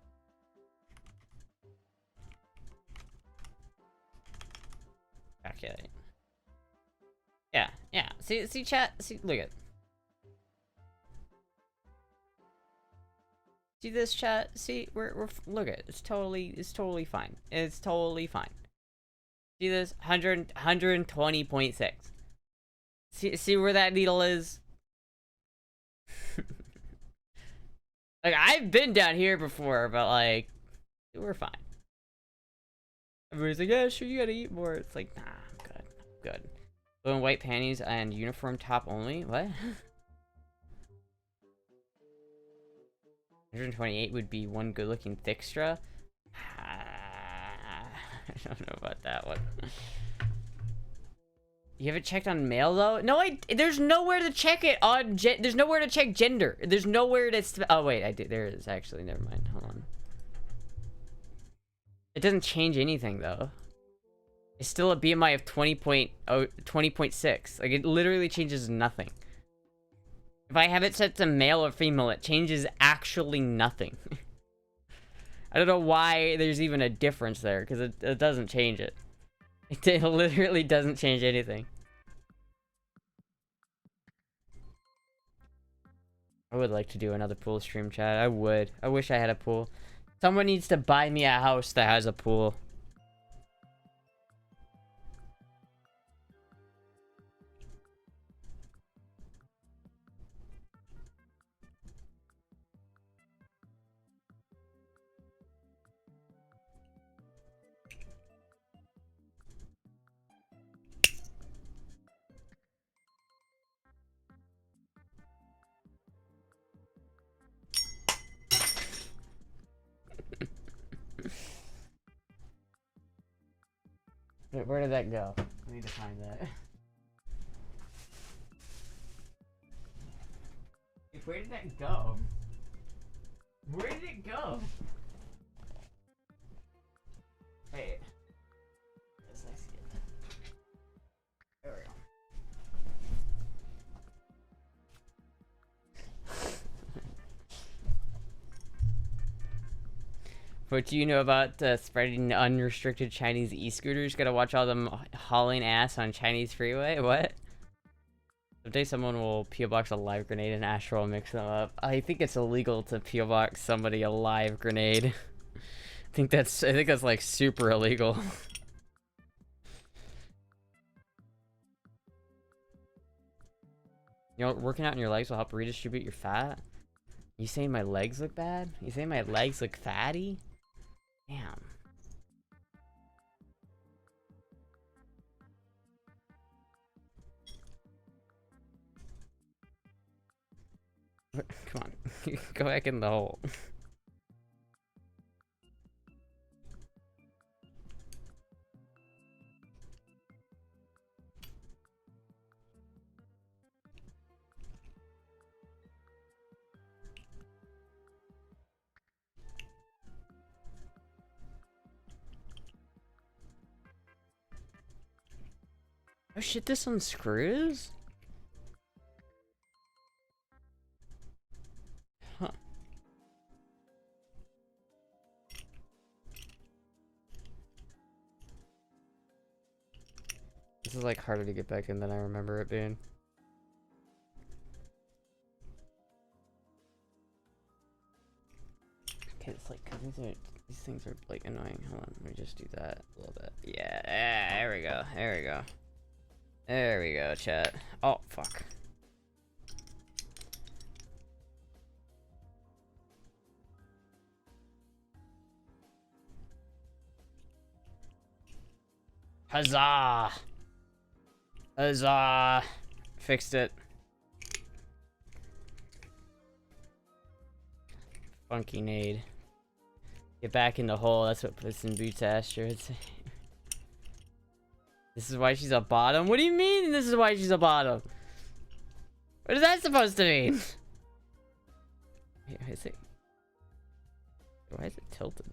Calculate. Yeah. See, chat. See, look at. See this, chat. See, we're look at. It's totally fine. It's totally fine. See this, 120.6. See where that needle is. Like, I've been down here before, but like, we're fine. Everybody's like, yeah, sure, you gotta eat more. It's like, nah, I'm good. Blue and white panties and uniform top only? What? 128 would be one good-looking thickstra? I don't know about that one. You haven't checked on male, though? No, there's nowhere to check it on there's nowhere to check gender. There's nowhere to oh, wait, I did. There is, actually. Never mind. Hold on. It doesn't change anything, though. It's still a BMI of 20.6. Like, it literally changes nothing. If I have it set to male or female, it changes actually nothing. I don't know why there's even a difference there, because it doesn't change it. It literally doesn't change anything. I would like to do another pool stream, chat. I would. I wish I had a pool. Someone needs to buy me a house that has a pool. Where did that go? I need to find that. Where did that go? Where did it go? Wait. Yes, I see it. There we go. What do you know about spreading unrestricted Chinese e-scooters? Gotta watch all them hauling ass on Chinese freeway? What? Someday someone will P.O. Box a live grenade and Astra will mix them up. I think it's illegal to P.O. Box somebody a live grenade. I think that's like super illegal. You know, working out in your legs will help redistribute your fat? You saying my legs look bad? You saying my legs look fatty? Damn. Come on. Go back in the hole. Oh shit, this unscrews? Huh. This is like harder to get back in than I remember it being. Okay, it's like, cause these things are like annoying. Hold on, let me just do that a little bit. Yeah, there we go. There we go. There we go, chat. Oh, fuck. Huzzah! Huzzah! Fixed it. Funky nade. Get back in the hole. That's what Puss in Boots Astra would say. This is why she's a bottom? What do you mean this is why she's a bottom? What is that supposed to mean? Wait, is it... Why is it tilted?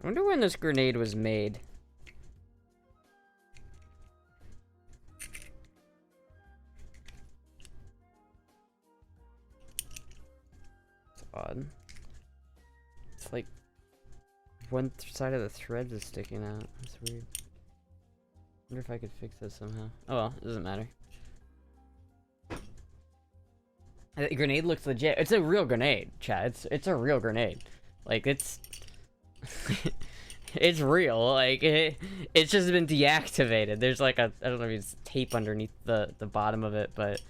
I wonder when this grenade was made. It's odd. It's like one side of the threads is sticking out. That's weird. Wonder if I could fix this somehow. Oh well, it doesn't matter. The grenade looks legit. It's a real grenade, chat. It's a real grenade. Like it's it's real. Like it's just been deactivated. There's like a, I don't know if it's tape underneath the bottom of it, but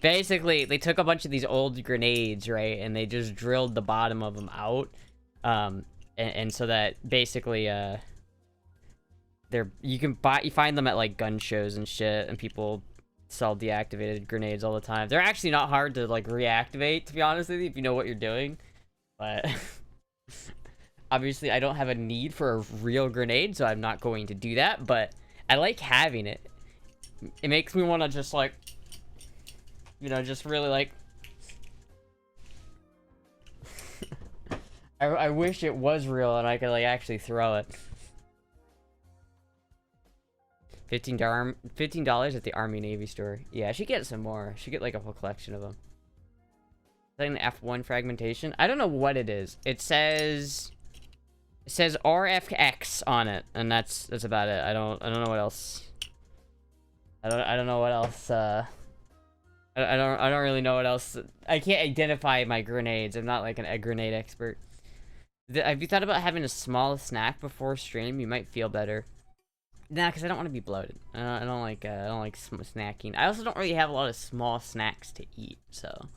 basically they took a bunch of these old grenades, right, and they just drilled the bottom of them out, and so that basically you find them at like gun shows and shit, and people sell deactivated grenades all the time. They're actually not hard to like reactivate, to be honest with you, if you know what you're doing, but obviously I don't have a need for a real grenade, so I'm not going to do that, but I like having it. It makes me want to just like, you know, just really like I wish it was real and I could like actually throw it. $15 at the Army Navy store. Yeah, I should get some more. I should get like a whole collection of them. Is that an F1 fragmentation? I don't know what it is. It says RFX on it, and that's about it. I don't know what else. I don't know what else. I don't really know what else. I can't identify my grenades. I'm not like a grenade expert. Have you thought about having a small snack before stream? You might feel better. Nah, because I don't want to be bloated. I don't like snacking. I also don't really have a lot of small snacks to eat, so.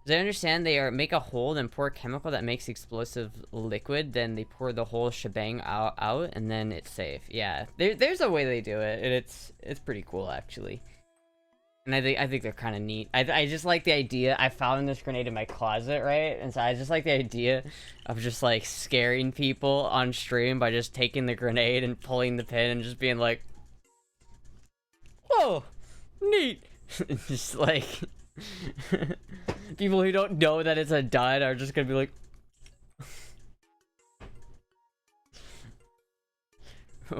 As I understand, they make a hole, then pour a chemical that makes explosive liquid, then they pour the whole shebang out, and then it's safe. Yeah, there's a way they do it, and it's pretty cool actually. And I think they're kind of neat. I just like the idea. I found this grenade in my closet, right? And so I just like the idea of just like scaring people on stream by just taking the grenade and pulling the pin and just being like, "Whoa, neat!" Just like people who don't know that it's a dud are just gonna be like,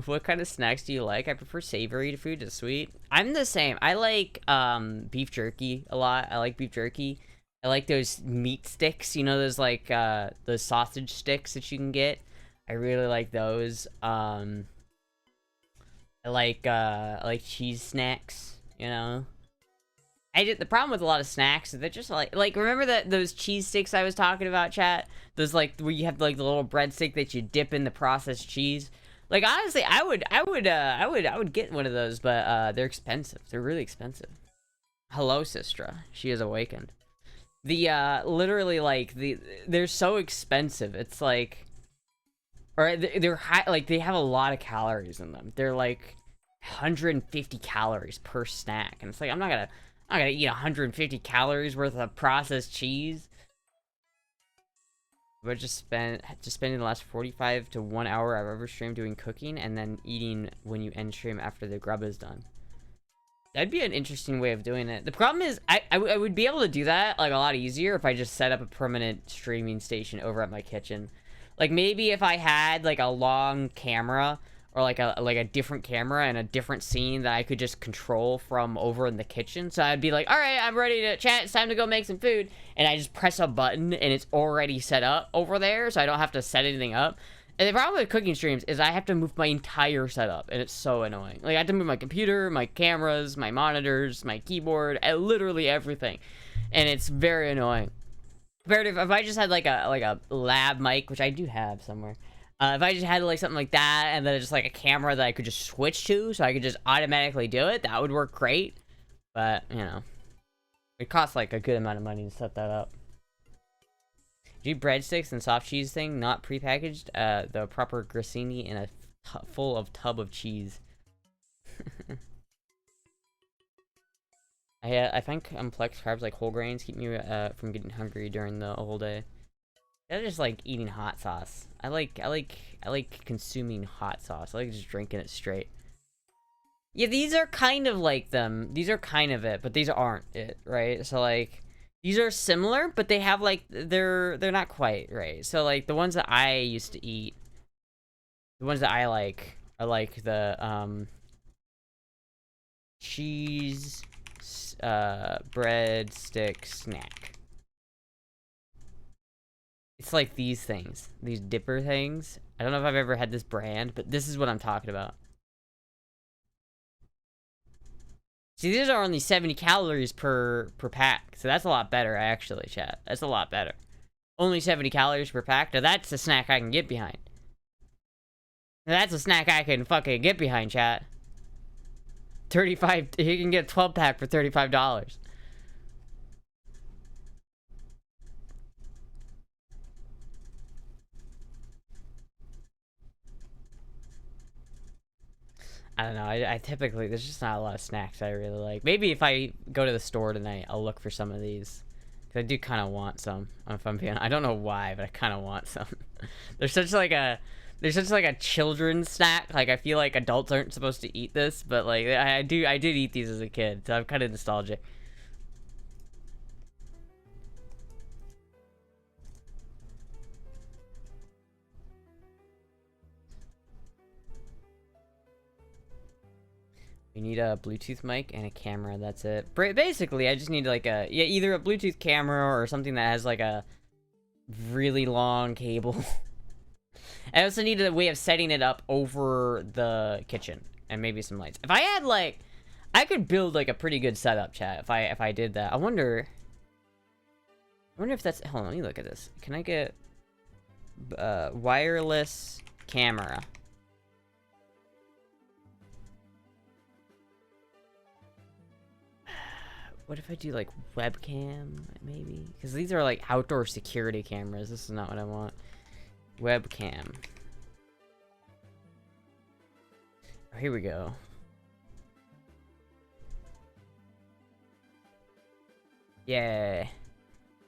what kind of snacks do you like? I prefer savory food to sweet. I'm the same. I like beef jerky a lot. I like beef jerky. I like those meat sticks, you know, those like those sausage sticks that you can get. I really like those. I like cheese snacks, you know. The problem with a lot of snacks is they're just like remember those cheese sticks I was talking about, chat? Those like where you have like the little breadstick that you dip in the processed cheese. Like honestly, I would get one of those, but they're expensive. They're really expensive. Hello, Sistra. She has awakened. Literally like they're so expensive. It's like, or they're high. Like they have a lot of calories in them. They're like 150 calories per snack, and it's like I'm not gonna eat 150 calories worth of processed cheese. But just spending the last 45 to 1 hour I've ever streamed doing cooking and then eating when you end stream after the grub is done. That'd be an interesting way of doing it. The problem is I would be able to do that like a lot easier if I just set up a permanent streaming station over at my kitchen. Like maybe if I had like a long camera or like a different camera and a different scene that I could just control from over in the kitchen. So I'd be like, all right, I'm ready to chat. It's time to go make some food. And I just press a button and it's already set up over there. So I don't have to set anything up. And the problem with cooking streams is I have to move my entire setup. And it's so annoying. Like I have to move my computer, my cameras, my monitors, my keyboard, and literally everything. And it's very annoying. Compared to if I just had like a lab mic, which I do have somewhere. If I just had like something like that, and then just like a camera that I could just switch to, so I could just automatically do it, that would work great. But you know, it costs like a good amount of money to set that up. Do breadsticks and soft cheese thing, not prepackaged. The proper grissini in a full of tub of cheese. I find complex carbs like whole grains keep me from getting hungry during the whole day. I just like eating hot sauce. I like consuming hot sauce. I like just drinking it straight. Yeah, these are kind of like them. These are kind of it, but these aren't it, right? So like these are similar, but they have like they're not quite, right? So like the ones that I used to eat, the ones that I like the cheese bread stick snack. It's like these things, these dipper things. I don't know if I've ever had this brand, but this is what I'm talking about. See, these are only 70 calories per pack, so that's a lot better, actually, chat. That's a lot better. Only 70 calories per pack. Now that's a snack I can get behind. Now that's a snack I can fucking get behind, chat. 35. You can get a 12 pack for $35. I don't know. I typically, there's just not a lot of snacks I really like. Maybe if I go to the store tonight, I'll look for some of these. Cause I do kind of want some. If I'm being, I don't know why, but I kind of want some. There's such like a children's snack. Like I feel like adults aren't supposed to eat this, but like I did eat these as a kid, so I'm kind of nostalgic. We need a Bluetooth mic and a camera, that's it. Basically, I just need like either a Bluetooth camera or something that has like a really long cable. I also need a way of setting it up over the kitchen and maybe some lights. If I had like, I could build like a pretty good setup, chat, if I did that. I wonder if that's, hold on, let me look at this. Can I get wireless camera? What if I do like webcam, maybe? Because these are like outdoor security cameras. This is not what I want. Webcam. Oh, here we go. Yeah.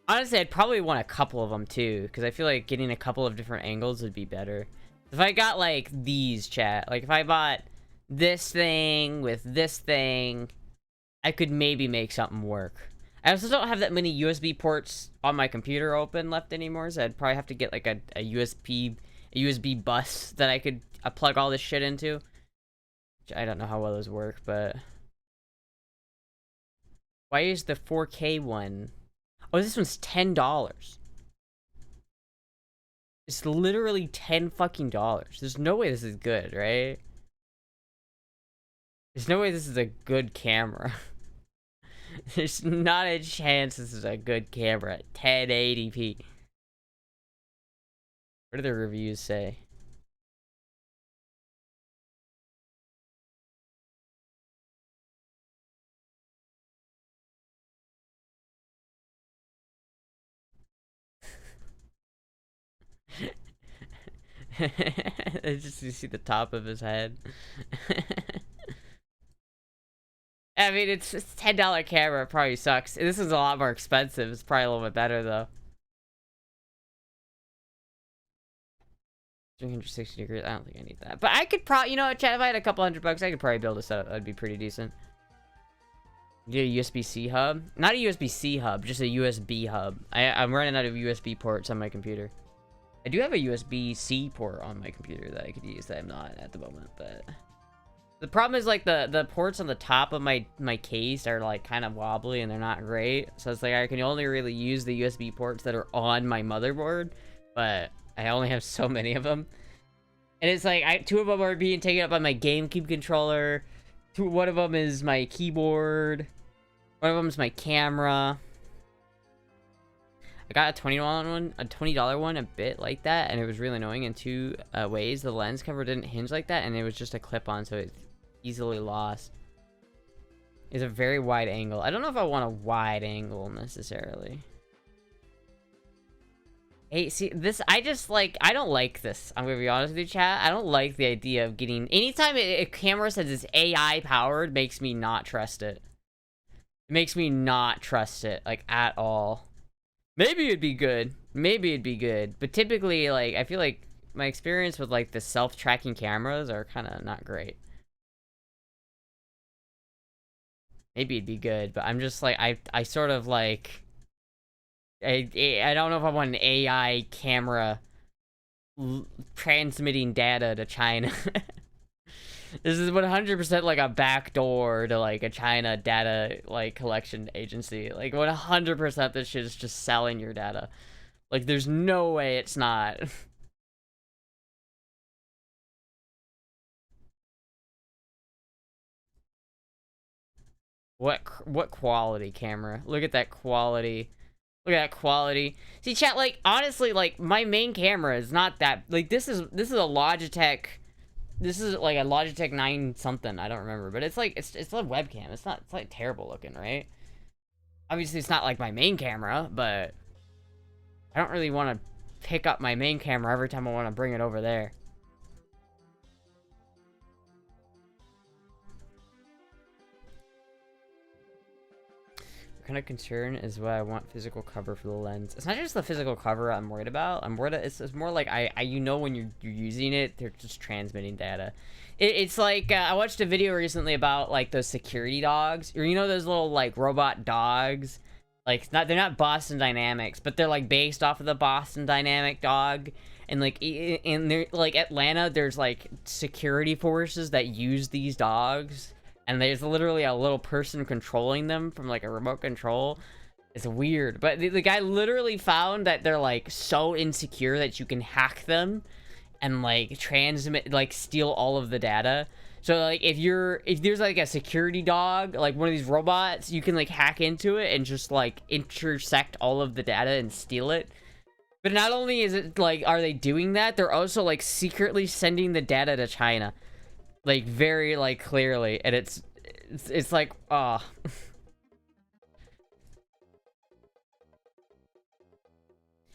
Honestly, I'd probably want a couple of them too, because I feel like getting a couple of different angles would be better. If I got like these, chat, like if I bought this thing with this thing, I could maybe make something work. I also don't have that many USB ports on my computer open left anymore, so I'd probably have to get like a USB bus that I could plug all this shit into. Which I don't know how well those work, but... Why is the 4K one... Oh, this one's $10. It's literally $10 fucking dollars. There's no way this is good, right? There's no way this is a good camera. There's not a chance this is a good camera at 1080p. What do the reviews say? It's just, you see the top of his head. I mean, it's $10 camera. It probably sucks. This is a lot more expensive. It's probably a little bit better though. 360 degrees. I don't think I need that. But I could probably, you know, chat, if I had a couple $100, I could probably build a setup. That'd be pretty decent. Get a USB-C hub? Not a USB-C hub, just a USB hub. I'm running out of USB ports on my computer. I do have a USB-C port on my computer that I could use that I'm not at the moment, but... The problem is, like, the ports on the top of my case are, like, kind of wobbly and they're not great. So it's like I can only really use the USB ports that are on my motherboard, but I only have so many of them. And it's like, two of them are being taken up by my GameCube controller. One of them is my keyboard. One of them is my camera. I got a $20 one, a bit like that, and it was really annoying in two ways. The lens cover didn't hinge like that, and it was just a clip-on, so it's easily lost. It's a very wide angle. I don't know if I want a wide angle necessarily. Hey, see, this, I don't like this. I'm gonna be honest with you, chat. I don't like the idea of getting, anytime a camera says it's AI powered, makes me not trust it. It makes me not trust it, like, at all. Maybe it'd be good. Maybe it'd be good. But typically, like, I feel like my experience with, like, the self-tracking cameras are kind of not great. Maybe it'd be good, but I'm just, like, I sort of, like... I don't know if I want an AI camera transmitting data to China. This is 100% like a backdoor to like a China data like collection agency. Like 100% this shit is just selling your data. Like there's no way it's not. What quality camera? Look at that quality. Look at that quality. See, chat, like, honestly, like, my main camera is not that... Like, this is a Logitech... This is, like, a Logitech 9 something. I don't remember. But it's, like, it's a webcam. It's, like, terrible looking, right? Obviously, it's not, like, my main camera, but... I don't really want to pick up my main camera every time I want to bring it over there. Kind of concern is what I want physical cover for the lens. It's not just the physical cover I'm worried about. I'm worried it's more like you know when you're using it, they're just transmitting data. It's like I watched a video recently about like those security dogs, or you know those little like robot dogs. Like they're not Boston Dynamics, but they're like based off of the Boston Dynamic dog. And like in there, like Atlanta, there's like security forces that use these dogs. And there's literally a little person controlling them from, like, a remote control. It's weird. But the guy literally found that they're, like, so insecure that you can hack them and, like, transmit, like, steal all of the data. So, like, if there's, like, a security dog, like, one of these robots, you can, like, hack into it and just, like, intersect all of the data and steal it. But not only is it, like, are they doing that, they're also, like, secretly sending the data to China. Like, very, like, clearly. And it's like, ah. Oh.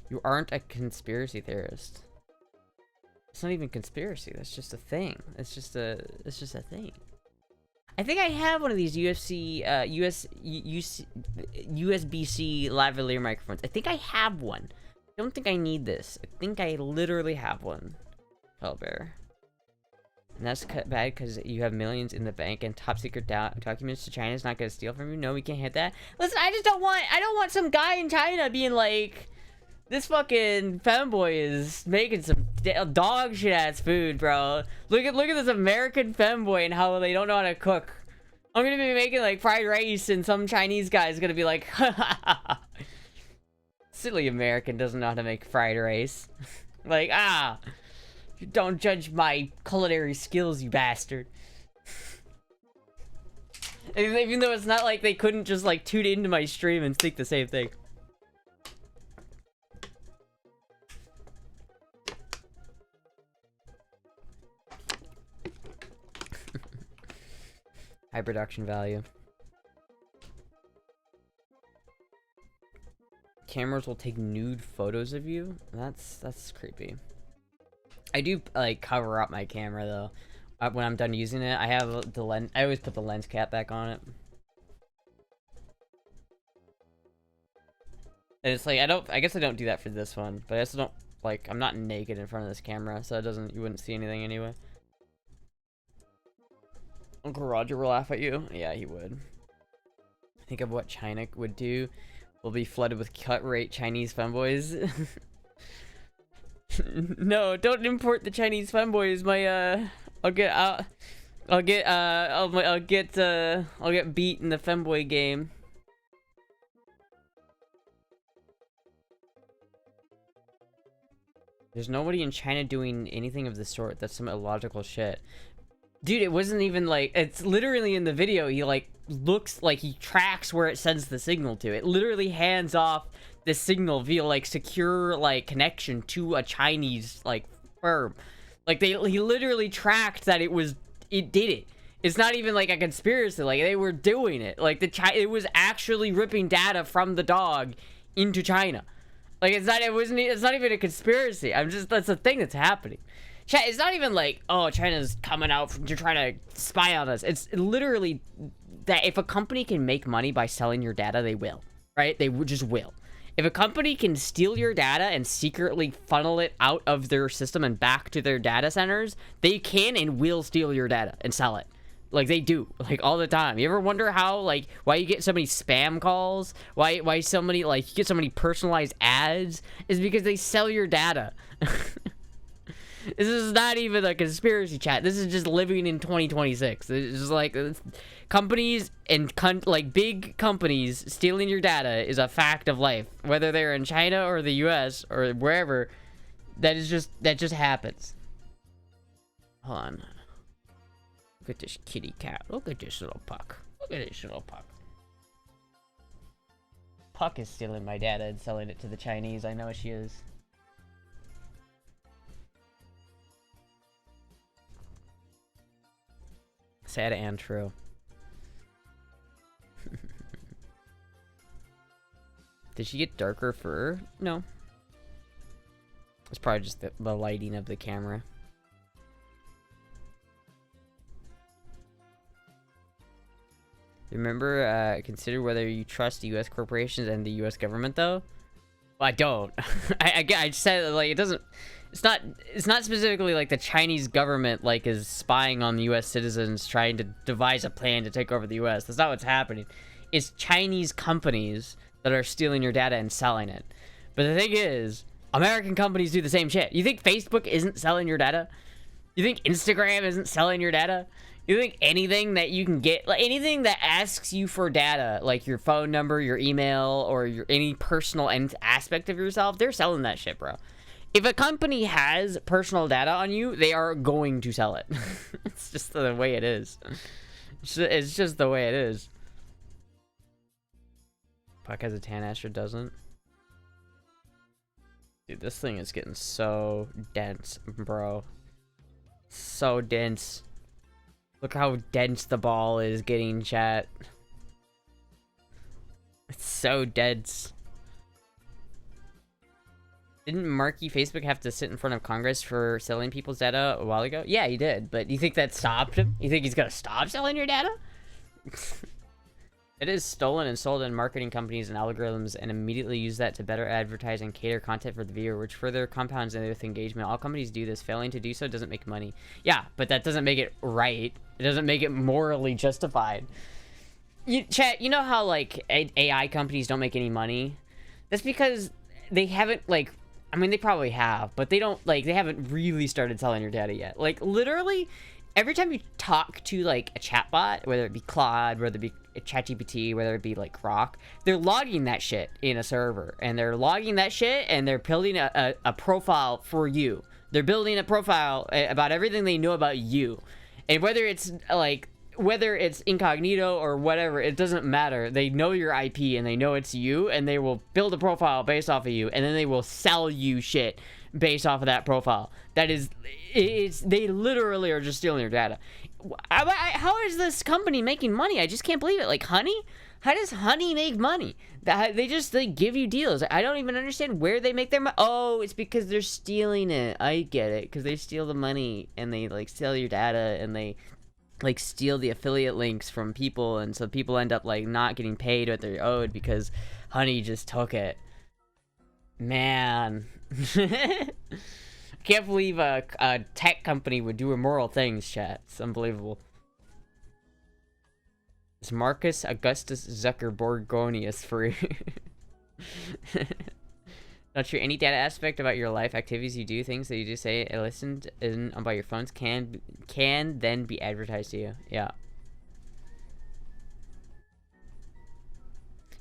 You aren't a conspiracy theorist. It's not even conspiracy. That's just a thing. It's just a thing. I think I have one of these USB-C lavalier microphones. I think I have one. I don't think I need this. I think I literally have one. Hellbear. And that's bad because you have millions in the bank and top secret documents to China is not going to steal from you. No, we can't hit that. Listen, I don't want some guy in China being like, this fucking femboy is making some dog shit ass food, bro. Look at this American femboy and how they don't know how to cook. I'm going to be making like fried rice and some Chinese guy is going to be like, silly American doesn't know how to make fried rice. Like, don't judge my culinary skills, you bastard. Even though it's not like they couldn't just like tune into my stream and think the same thing. High production value. Cameras will take nude photos of you? That's creepy. I do like cover up my camera though. When I'm done using it, I have the lens. I always put the lens cap back on it. And it's like I guess I don't do that for this one, but I also don't like. I'm not naked in front of this camera, so it doesn't. You wouldn't see anything anyway. Uncle Roger will laugh at you. Yeah, he would. Think of what China would do. We'll be flooded with cut-rate Chinese femboys. No, don't import the Chinese femboys. I'll get beat in the femboy game. There's nobody in China doing anything of the sort. That's some illogical shit. Dude, it wasn't even like, it's literally in the video, he like looks like he tracks where it sends the signal to. It literally hands off the signal via like secure like connection to a Chinese like firm. Like he literally tracked that it did it. It's not even like a conspiracy. Like they were doing it. Like it was actually ripping data from the dog into China. Like it's not even a conspiracy. That's a thing that's happening. Chat, it's not even like, oh, China's coming out to try to spy on us. It's literally that if a company can make money by selling your data, they will, right? They just will. If a company can steal your data and secretly funnel it out of their system and back to their data centers, they can and will steal your data and sell it. Like they do, like all the time. You ever wonder how, like, why you get so many spam calls? Why so many, like, you get so many personalized ads? Is because they sell your data. This is not even a conspiracy, chat. This is just living in 2026. It's just like companies and like big companies stealing your data is a fact of life. Whether they're in China or the U.S. or wherever, that just happens. Hold on. Look at this kitty cat. Look at this little Puck. Look at this little Puck. Puck is stealing my data and selling it to the Chinese. I know she is. Sad and true. Did she get darker fur? No. It's probably just the lighting of the camera. Remember, consider whether you trust U.S. corporations and the U.S. government, though. Well, I don't. I just said, like, it doesn't. It's not specifically like the Chinese government like is spying on the U.S. citizens trying to devise a plan to take over the U.S. That's not what's happening. It's Chinese companies that are stealing your data and selling it. But the thing is, American companies do the same shit. You think Facebook isn't selling your data? You think Instagram isn't selling your data? You think anything that you can get, like anything that asks you for data, like your phone number, your email, or any personal aspect of yourself, they're selling that shit, bro. If a company has personal data on you, they are going to sell it. It's just the way it is. It's just the way it is. Puck has a tan, Astra doesn't. Dude, this thing is getting so dense, bro. So dense. Look how dense the ball is getting, chat. It's so dense. Didn't Marky Facebook have to sit in front of Congress for selling people's data a while ago? Yeah, he did. But you think that stopped him? You think he's gonna stop selling your data? It is stolen and sold in marketing companies and algorithms and immediately use that to better advertise and cater content for the viewer, which further compounds with engagement. All companies do this. Failing to do so doesn't make money. Yeah, but that doesn't make it right. It doesn't make it morally justified. Chat, you know how, like, AI companies don't make any money? That's because they haven't, like... I mean, they probably have, but they don't, like, they haven't really started selling your data yet. Like, literally, every time you talk to, like, a chatbot, whether it be Claude, whether it be ChatGPT, whether it be, like, Grok, they're logging that shit in a server. And they're logging that shit, and they're building a profile for you. They're building a profile about everything they know about you. And whether it's, like... whether it's incognito or whatever, it doesn't matter. They know your IP and they know it's you, and they will build a profile based off of you, and then they will sell you shit based off of that profile. That is, they literally are just stealing your data. How is this company making money? I just can't believe it. Like, Honey? How does Honey make money? They give you deals. I don't even understand where they make their money. Oh, it's because they're stealing it. I get it. Because they steal the money, and they, like, sell your data, and they... like steal the affiliate links from people, and so people end up like not getting paid what they're owed because Honey just took it. Man. I can't believe a tech company would do immoral things, chat. It's unbelievable. Is Marcus Augustus Zuckerbergonius free? Not sure any data aspect about your life, activities you do, things that you just say and listened in by your phones can then be advertised to you. Yeah.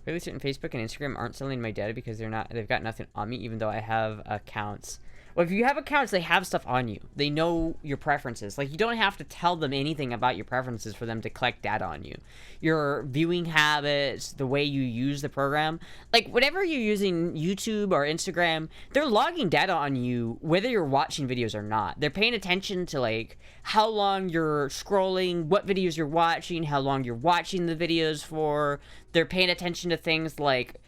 Really certain Facebook and Instagram aren't selling my data because they've got nothing on me, even though I have accounts. Well, if you have accounts, they have stuff on you. They know your preferences. Like, you don't have to tell them anything about your preferences for them to collect data on you. Your viewing habits, the way you use the program. Like, whenever you're using YouTube or Instagram, they're logging data on you, whether you're watching videos or not. They're paying attention to, like, how long you're scrolling, what videos you're watching, how long you're watching the videos for. They're paying attention to things like,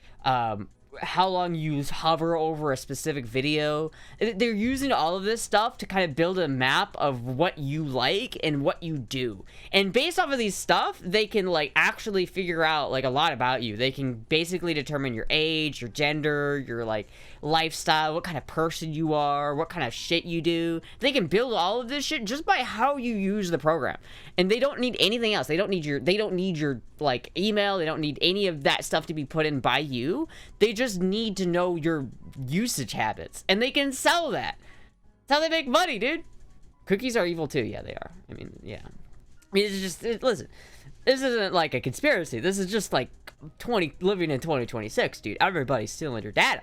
how long you hover over a specific video. They're using all of this stuff to kind of build a map of what you like and what you do. And based off of these stuff, they can, like, actually figure out, like, a lot about you. They can basically determine your age, your gender, your, like, lifestyle, what kind of person you are, what kind of shit you do. They can build all of this shit just by how you use the program. And they don't need anything else. They don't need your like, email. They don't need any of that stuff to be put in by you. They just need to know your usage habits, and they can sell that. That's how they make money, dude. Cookies are evil too. Yeah, they are. I mean, yeah. I mean, it's just, listen, this isn't like a conspiracy. This is just like living in 2026, dude. Everybody's stealing your data.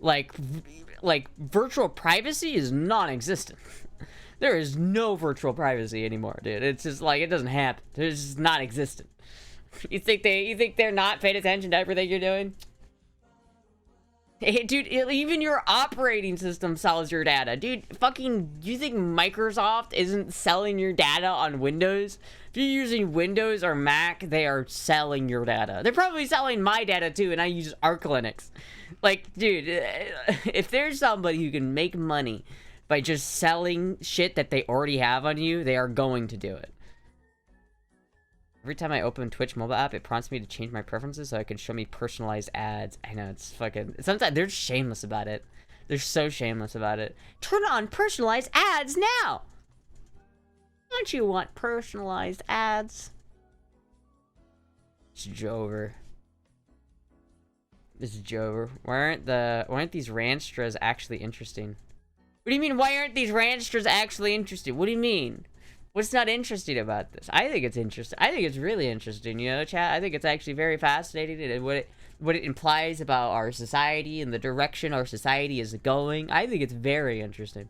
Like virtual privacy is non-existent. There is no virtual privacy anymore, dude. It's just like, it doesn't happen. It's just not existent. You think they're not paying attention to everything you're doing? Hey, dude, even your operating system sells your data. Dude, do you think Microsoft isn't selling your data on Windows? If you're using Windows or Mac, they are selling your data. They're probably selling my data too, and I use Arch Linux. Like, dude, if there's somebody who can make money by just selling shit that they already have on you, they are going to do it. Every time I open Twitch mobile app, it prompts me to change my preferences so it can show me personalized ads. I know, it's fucking... Sometimes they're shameless about it. They're so shameless about it. Turn on personalized ads now! Don't you want personalized ads? It's Jover. This is Jover. Why aren't these Ranstras actually interesting? What do you mean, why aren't these Ranstras actually interesting? What do you mean? What's not interesting about this? I think it's interesting. I think it's really interesting, you know, chat. I think it's actually very fascinating, and what it implies about our society and the direction our society is going. I think it's very interesting.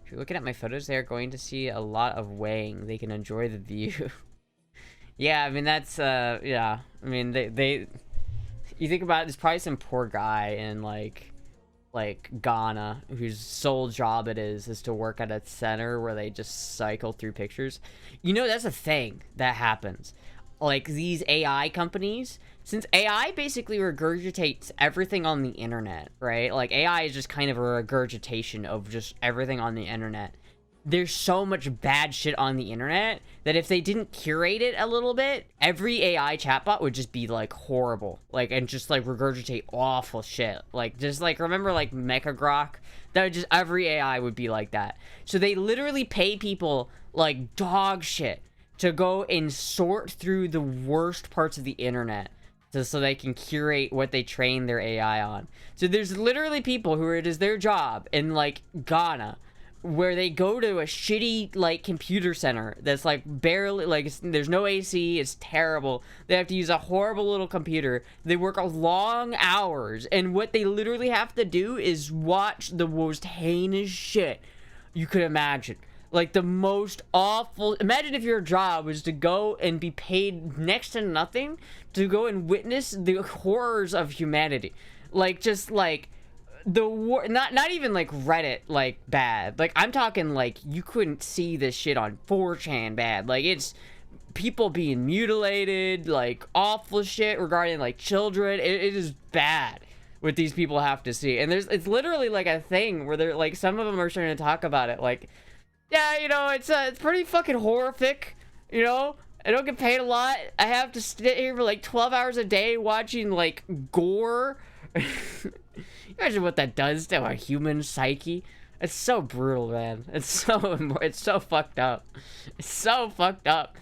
If you're looking at my photos, they're going to see a lot of weighing. They can enjoy the view. Yeah, I mean, that's, yeah. I mean, you think about it, there's probably some poor guy in, like Ghana, whose sole job it is to work at a center where they just cycle through pictures. You know, that's a thing that happens. Like, these AI companies, since AI basically regurgitates everything on the internet, right? Like, AI is just kind of a regurgitation of just everything on the internet. There's so much bad shit on the internet that if they didn't curate it a little bit, every AI chatbot would just be, like, horrible. Like, and just, like, regurgitate awful shit. Like, just, like, remember, like, Mechagrok? That would just, every AI would be like that. So they literally pay people, like, dog shit to go and sort through the worst parts of the internet so they can curate what they train their AI on. So there's literally people who it is their job in, like, Ghana, where they go to a shitty, like, computer center that's, like, barely, like, there's no AC, it's terrible. They have to use a horrible little computer. They work long hours, and what they literally have to do is watch the most heinous shit you could imagine. Like, the most awful... Imagine if your job was to go and be paid next to nothing to go and witness the horrors of humanity. Like, just, like... not even like Reddit, like, bad. Like, I'm talking, like, you couldn't see this shit on 4chan bad. Like, it's people being mutilated, like, awful shit regarding, like, children. It is bad what these people have to see. And it's literally, like, a thing where they're, like, some of them are starting to talk about it. Like, yeah, you know, it's pretty fucking horrific, you know? I don't get paid a lot. I have to sit here for, like, 12 hours a day watching, like, gore. Imagine what that does to a human psyche. It's so brutal, man. It's so fucked up. It's so fucked up.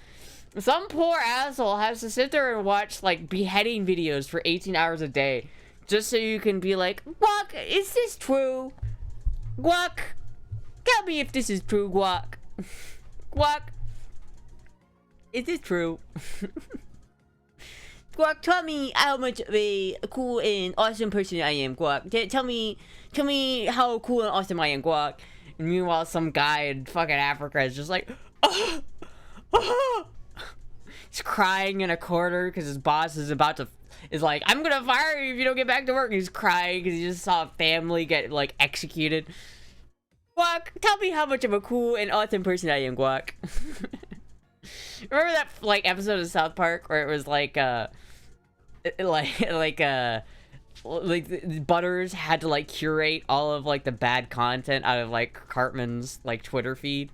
Some poor asshole has to sit there and watch, like, beheading videos for 18 hours a day just so you can be like, Guac, is this true? Guac, tell me if this is true, Guac. Guac, is this true? Guac, tell me how much of a cool and awesome person I am, Guac. Tell me how cool and awesome I am, Guac. And meanwhile, some guy in fucking Africa is just like, oh, oh. He's crying in a corner because his boss is like, I'm gonna fire you if you don't get back to work. He's crying because he just saw a family get, like, executed. Guac, tell me how much of a cool and awesome person I am, Guac. Remember that, like, episode of South Park where it was like Butters had to, like, curate all of, like, the bad content out of, like, Cartman's, like, Twitter feed,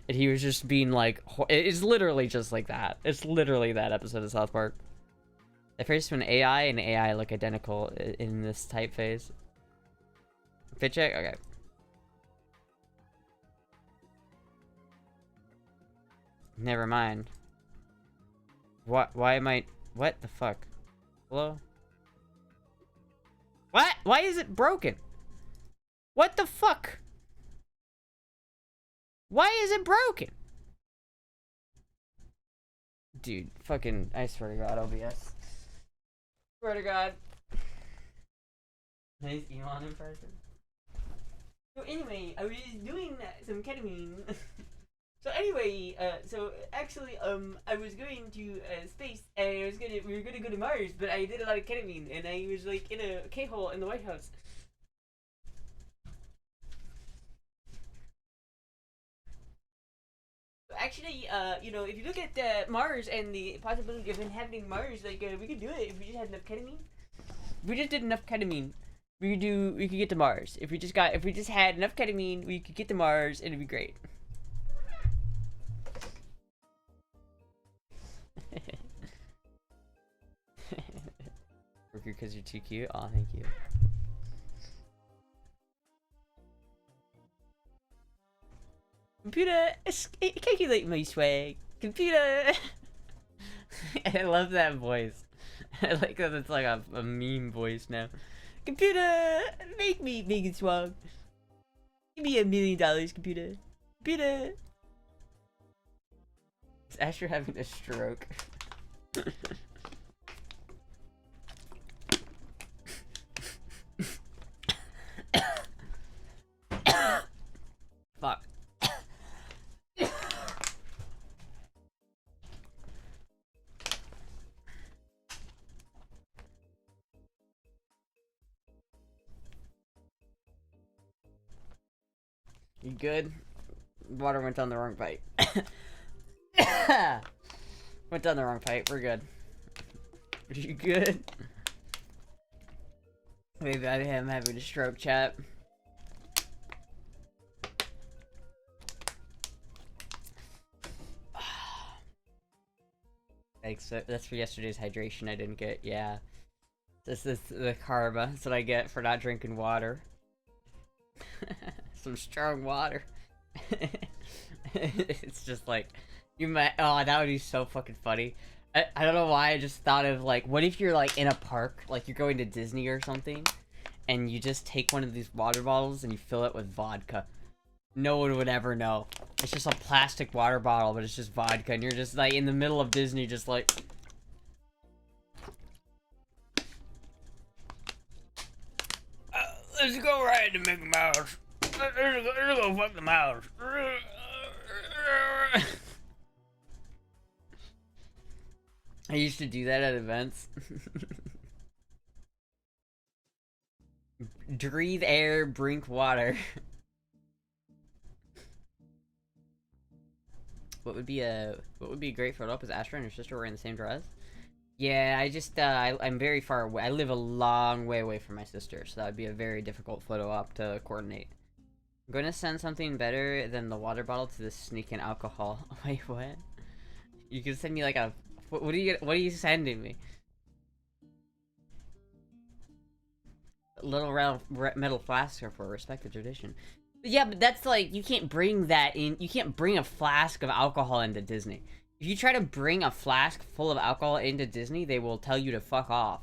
and he was just being like, it's literally just like that. It's literally that episode of South Park. The first when AI and AI look identical in this typeface. Fit check? Okay. Never mind. What? Why am I... What the fuck? Hello? What? Why is it broken? What the fuck? Why is it broken? Dude, fucking... I swear to God, OBS. Swear to God. Nice Elon impression. So anyway, I was doing some ketamine. So anyway, so actually, I was going to space, and we were gonna go to Mars, but I did a lot of ketamine, and I was like in a K-hole in the White House. Actually, you know, if you look at Mars and the possibility of inhabiting Mars, like we could do it if we just had enough ketamine. If we just did enough ketamine, we could get to Mars. If we just had enough ketamine, we could get to Mars, and it'd be great. Worker, because you're too cute. Aw, thank you. Computer, calculate my swag. Computer. I love that voice. I like that it's like a meme voice now. Computer, make me big and swag. Give me $1 million, computer. Computer. Is Astra having a stroke? Fuck. You good? Water went down the wrong pipe. Went down the wrong pipe. We're good. Are you good? Maybe I am having a stroke, chat. Thanks. That's for yesterday's hydration I didn't get. Yeah. This is the karma. That's what I get for not drinking water. Some strong water. It's just like, you might. Oh, that would be so fucking funny. I don't know why I just thought of, like, what if you're like in a park, like you're going to Disney or something, and you just take one of these water bottles and you fill it with vodka. No one would ever know. It's just a plastic water bottle, but it's just vodka, and you're just like in the middle of Disney, just like. Let's go ride the Mickey Mouse. Let's go fuck the mouse. I used to do that at events. Breathe air, drink water. What would be great photo up is Astra and her sister wearing the same dress? Yeah, I just I'm very far away. I live a long way away from my sister, so that would be a very difficult photo op to coordinate. I'm going to send something better than the water bottle to the sneaking alcohol. Wait, what? You can send me like a what are you sending me? A little metal flask for respect the tradition. Yeah, but that's like, you can't bring that in. You can't bring a flask of alcohol into Disney. If you try to bring a flask full of alcohol into Disney, they will tell you to fuck off.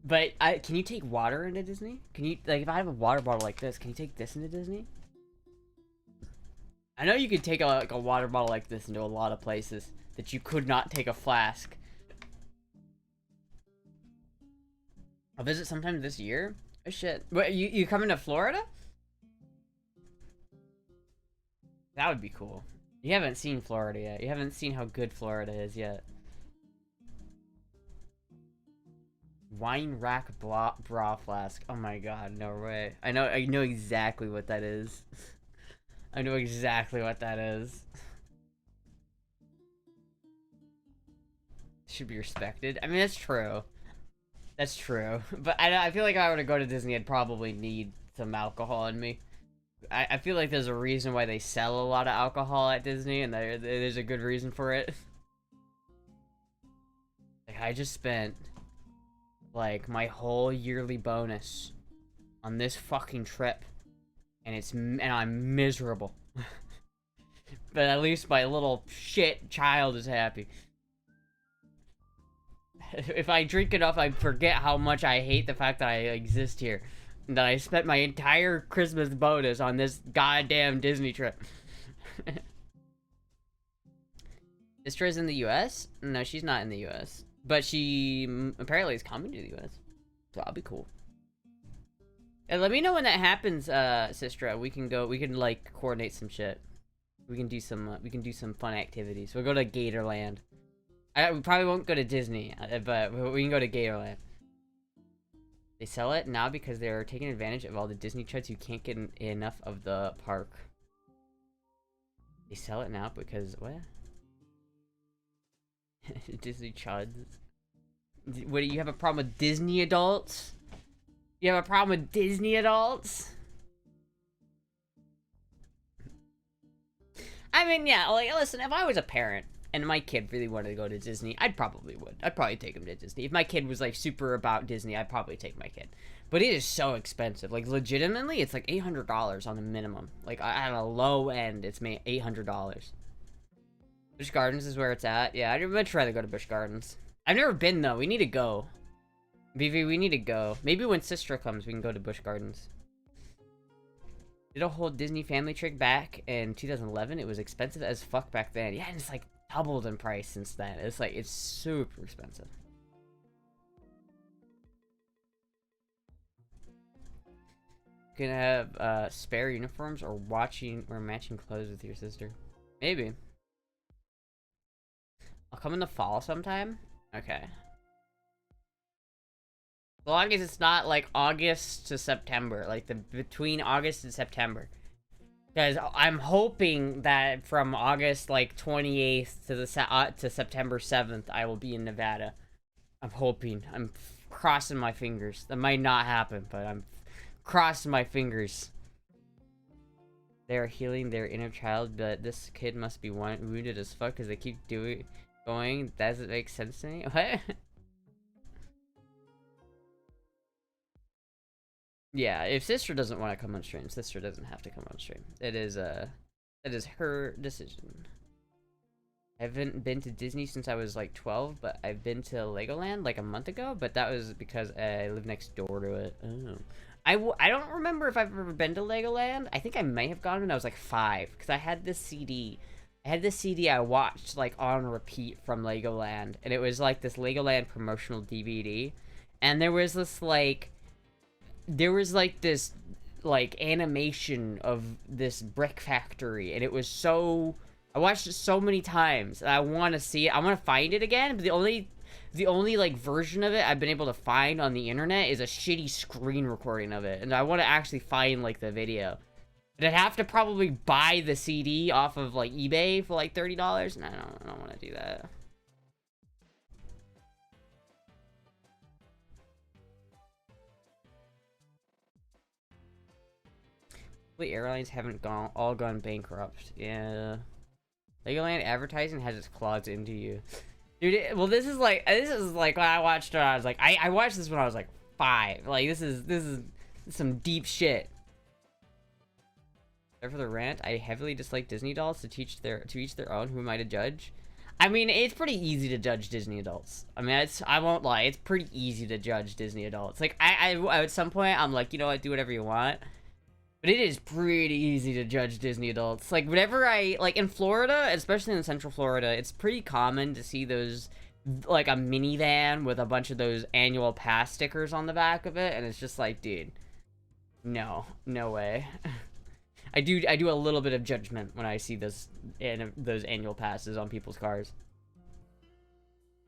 But can you take water into Disney? Can you, like, if I have a water bottle like this, can you take this into Disney? I know you could take like a water bottle like this into a lot of places that you could not take a flask. I'll visit sometime this year. Oh shit. What, you coming to Florida? That would be cool. You haven't seen Florida yet. You haven't seen how good Florida is yet. Wine rack bra flask. Oh my god, no way. I know exactly what that is. I know exactly what that is. Should be respected. I mean, that's true. That's true. But I feel like if I were to go to Disney, I'd probably need some alcohol in me. I feel like there's a reason why they sell a lot of alcohol at Disney, and there's a good reason for it. Like, I just spent, like, my whole yearly bonus on this fucking trip, and I'm miserable. But at least my little shit child is happy. If I drink enough, I forget how much I hate the fact that I exist here. That I spent my entire Christmas bonus on this goddamn Disney trip. Astra's in the US? No, she's not in the US. But she apparently is coming to the US. So that'll be cool. And let me know when that happens, Sistra. We can like coordinate some shit. We can do some fun activities. We'll go to Gatorland. We probably won't go to Disney, but we can go to Gatorland. They sell it now because they're taking advantage of all the Disney chuds who can't get enough of the park. They sell it now because, what? Disney chuds. What, do you have a problem with Disney adults? You have a problem with Disney adults? I mean, yeah, like, listen, if I was a parent, and my kid really wanted to go to Disney, I'd probably take him to Disney. If my kid was, like, super about Disney, I'd probably take my kid. But it is so expensive. Like, legitimately, it's, like, $800 on the minimum. Like, at a low end, it's $800. Busch Gardens is where it's at. Yeah, I'd much rather go to Busch Gardens. I've never been, though. We need to go. BV, we need to go. Maybe when Sistra comes, we can go to Busch Gardens. Did a whole Disney family trip back in 2011. It was expensive as fuck back then. Yeah, and it's, like, doubled in price since then. It's like, it's super expensive. Gonna have spare uniforms or matching clothes with your sister. Maybe. I'll come in the fall sometime. Okay. As long as it's not like August to September, like between August and September. Because I'm hoping that from August, like, 28th to September 7th, I will be in Nevada. I'm hoping. I'm crossing my fingers. That might not happen, but I'm crossing my fingers. They're healing their inner child, but this kid must be wounded as fuck because they keep going. Does it make sense to me? What? Yeah, if Sister doesn't want to come on stream, Sister doesn't have to come on stream. It is her decision. I haven't been to Disney since I was like 12, but I've been to Legoland like a month ago, but that was because I live next door to it. Oh. I don't remember if I've ever been to Legoland. I think I may have gone when I was like 5, because I had this CD. I watched like on repeat from Legoland, and it was like this Legoland promotional DVD, and there was this animation of this brick factory, and it was so, I watched it so many times, and I want to see it. I want to find it again, but the only like version of it I've been able to find on the internet is a shitty screen recording of it, and I want to actually find like the video. But I'd have to probably buy the CD off of like eBay for like $30, and I don't want to do that. The airlines haven't all gone bankrupt. Yeah. Legoland advertising has its claws into you. Dude, well, this is like when I watched it, I was like, I watched this when I was like 5. Like, this is some deep shit. For the rant, I heavily dislike Disney dolls to each their own. Who am I to judge? I mean, it's pretty easy to judge Disney adults. I mean, I won't lie, it's pretty easy to judge Disney adults. Like, I at some point, I'm like, you know what, do whatever you want. But it is pretty easy to judge Disney adults. Like, whenever like, in Florida, especially in Central Florida, it's pretty common to see those like a minivan with a bunch of those annual pass stickers on the back of it, and it's just like, dude, no way. I do a little bit of judgment when I see those annual passes on people's cars.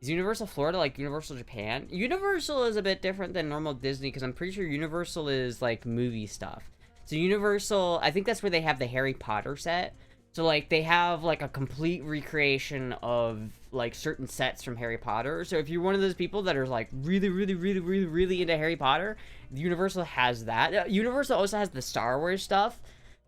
Is Universal Florida like Universal Japan? Universal is a bit different than normal Disney because I'm pretty sure Universal is like movie stuff. So Universal, I think that's where they have the Harry Potter set. So like they have like a complete recreation of like certain sets from Harry Potter. So if you're one of those people that are like really into Harry Potter, Universal has that. Universal also has the Star Wars stuff.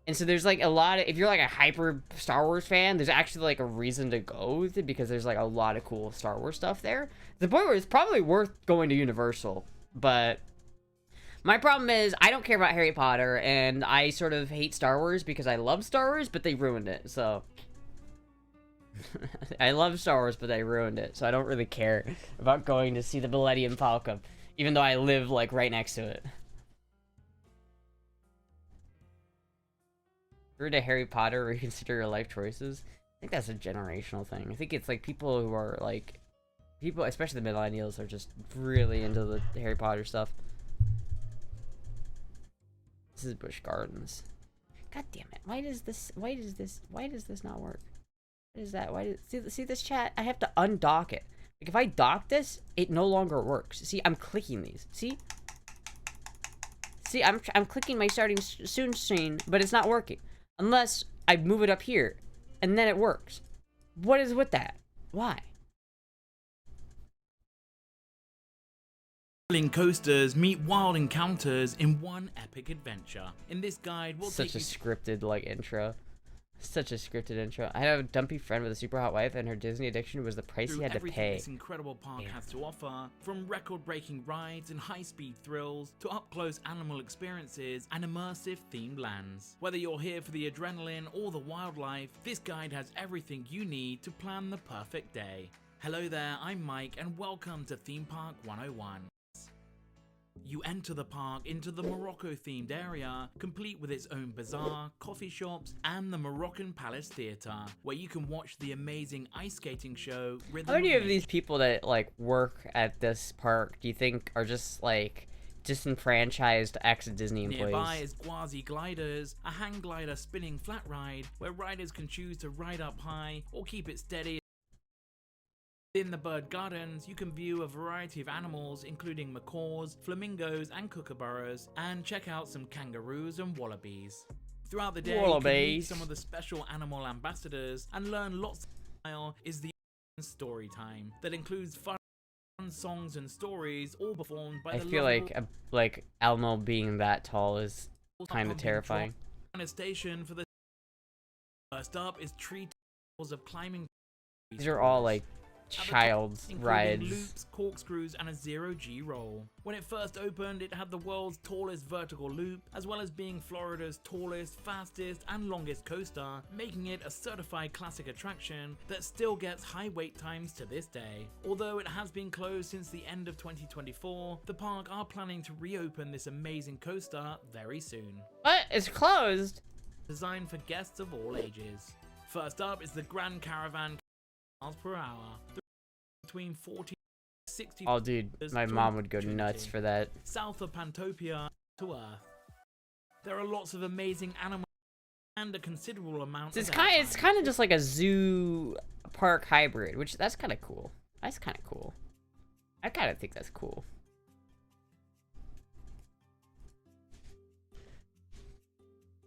And so there's like a lot of, if you're like a hyper Star Wars fan, there's actually like a reason to go with it because there's like a lot of cool Star Wars stuff there. The point where it's probably worth going to Universal, but my problem is I don't care about Harry Potter and I sort of hate Star Wars because I love Star Wars, but they ruined it. So I love Star Wars, but they ruined it. So I don't really care about going to see the Millennium Falcon, even though I live like right next to it. You're to Harry Potter, reconsider your life choices. I think that's a generational thing. I think it's like people who are like, people, especially the millennials, are just really into the Harry Potter stuff. This is Busch Gardens. God damn it! Why does this not work? What is that? Why does see this chat? I have to undock it. Like if I dock this, it no longer works. See, I'm clicking these. See, I'm clicking my starting soon screen, but it's not working. Unless I move it up here, and then it works. What is with that? Why?
Coasters meet wild encounters in one epic adventure. In this guide, we'll
such a scripted like intro. Such a scripted intro. I have a dumpy friend with a super hot wife, and her Disney addiction was the price he had to pay.
This incredible park has to offer, from record-breaking rides and high-speed thrills to up-close animal experiences and immersive themed lands. Whether you're here for the adrenaline or the wildlife, this guide has everything you need to plan the perfect day. Hello there, I'm Mike, and welcome to Theme Park 101. You enter the park into the Morocco-themed area, complete with its own bazaar, coffee shops, and the Moroccan Palace Theatre, where you can watch the amazing ice skating show.
How many of these people that like work at this park do you think are just like disenfranchised ex-Disney employees?
Nearby is Gwazi Gliders, a hang glider spinning flat ride, where riders can choose to ride up high or keep it steady. In the bird gardens, you can view a variety of animals, including macaws, flamingos, and kookaburras, and check out some kangaroos and wallabies. Throughout the day, you can meet some of the special animal ambassadors and learn lots of style. Is the story time that includes fun songs and stories, all performed by the
I feel like Elmo being that tall is kind of terrifying.
And a station for the first up is tree tales of climbing.
These are all like child's rides.
Loops, corkscrews, and a zero-G roll. When it first opened, it had the world's tallest vertical loop, as well as being Florida's tallest, fastest, and longest coaster, making it a certified classic attraction that still gets high wait times to this day. Although it has been closed since the end of 2024, the park are planning to reopen this amazing coaster very soon.
What? It's closed?
Designed for guests of all ages. First up is the Grand Caravan miles per hour, between 40 and 60.
Oh dude, my mom would go nuts for that.
South of Pantopia to Earth. There are lots of amazing animals and a considerable amount
of it's kind of just like a zoo park hybrid, which that's kind of cool. That's kind of cool. I kind of think that's cool.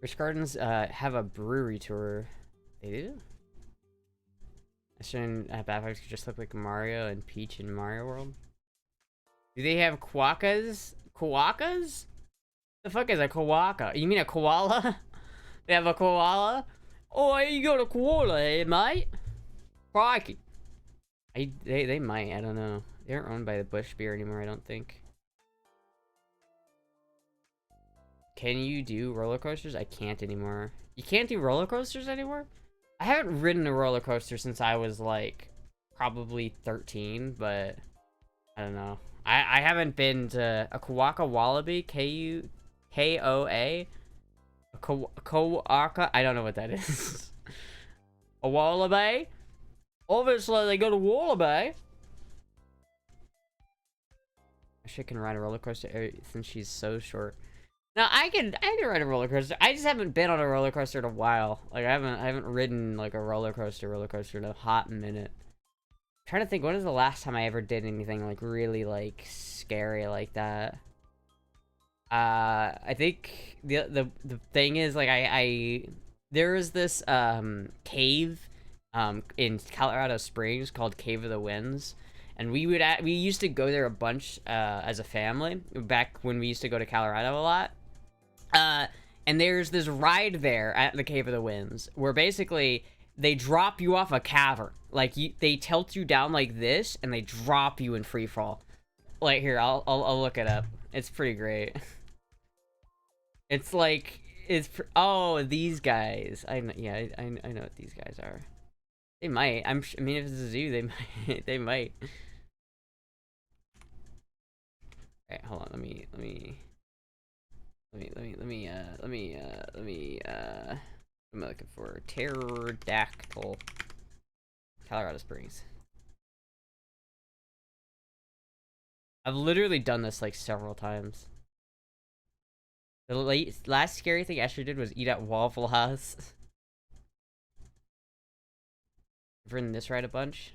Busch Gardens have a brewery tour. They do? Assume Backpacks could just look like Mario and Peach in Mario World. Do they have quokkas? Quokkas? The fuck is a quokka? You mean a koala? They have a koala? Oh, you got a koala, eh, mate? Crikey. They might, I don't know. They aren't owned by the Busch Beer anymore, I don't think. Can you do roller coasters? I can't anymore. You can't do roller coasters anymore? I haven't ridden a roller coaster since I was like probably 13, but I don't know. I haven't been to a Kawaka Wallaby, K-U-K-O-A, a Kawaka, I don't know what that is. A wallaby? Obviously they got a wallaby. Astra can ride a roller coaster since she's so short. No, I can ride a roller coaster. I just haven't been on a roller coaster in a while. Like I haven't ridden like a roller coaster in a hot minute. I'm trying to think, when was the last time I ever did anything like really like scary like that? I think the thing is like there is this cave in Colorado Springs called Cave of the Winds. And we used to go there a bunch as a family back when we used to go to Colorado a lot. And there's this ride there at the Cave of the Winds where basically they drop you off a cavern. Like they tilt you down like this and they drop you in free fall. Like here, I'll look it up. It's pretty great. It's like oh, these guys. I know what these guys are. They might. I mean, if it's a zoo, they might. They might. Alright, hold on. Let me. I'm looking for pterodactyl. Colorado Springs. I've literally done this like several times. The last scary thing Asher did was eat at Waffle House. I've ridden this ride a bunch.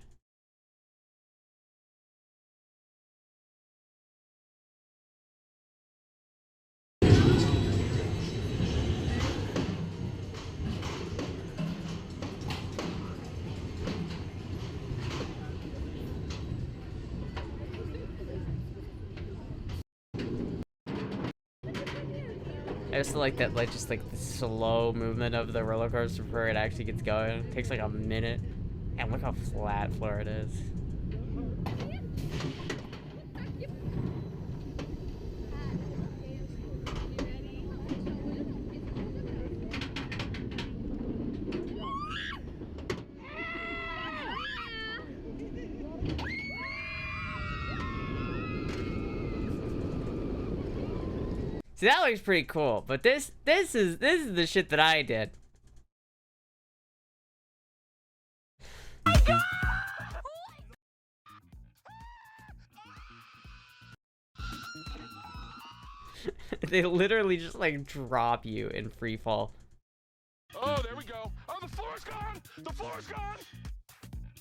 I just like that, like, just like the slow movement of the roller coaster before it actually gets going. It takes like a minute. And look how flat floor it is. See, that looks pretty cool, but this is the shit that I did. They literally just like drop you in free fall.
Oh, there we go. Oh, the floor's gone. The floor's gone.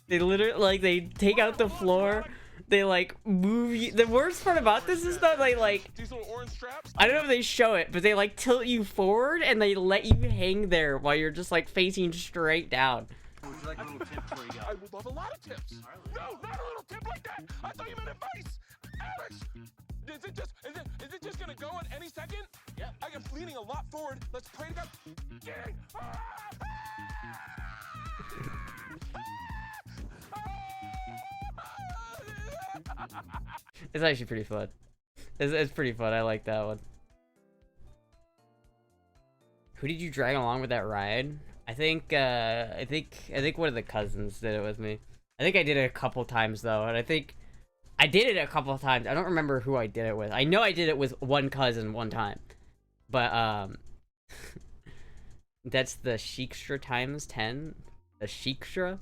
They literally like they take out the floor. They like move you. The worst part about this is that they like,
these little orange straps.
I don't know if they show it, but they like tilt you forward and they let you hang there while you're just like facing straight down.
Would you like a little tip before you go?
I would love a lot of tips. No, not a little tip like that. I thought you meant advice. Alex, is it just gonna go in any second? Yeah. I am leaning a lot forward. Let's pray to God. Gang.
It's actually pretty fun. It's pretty fun. I like that one. Who did you drag along with that ride? I think one of the cousins did it with me. I think I did it a couple times though, and I think I did it a couple times. I don't remember who I did it with. I know I did it with one cousin one time, but that's the Sheekstra times 10. The Sheekstra.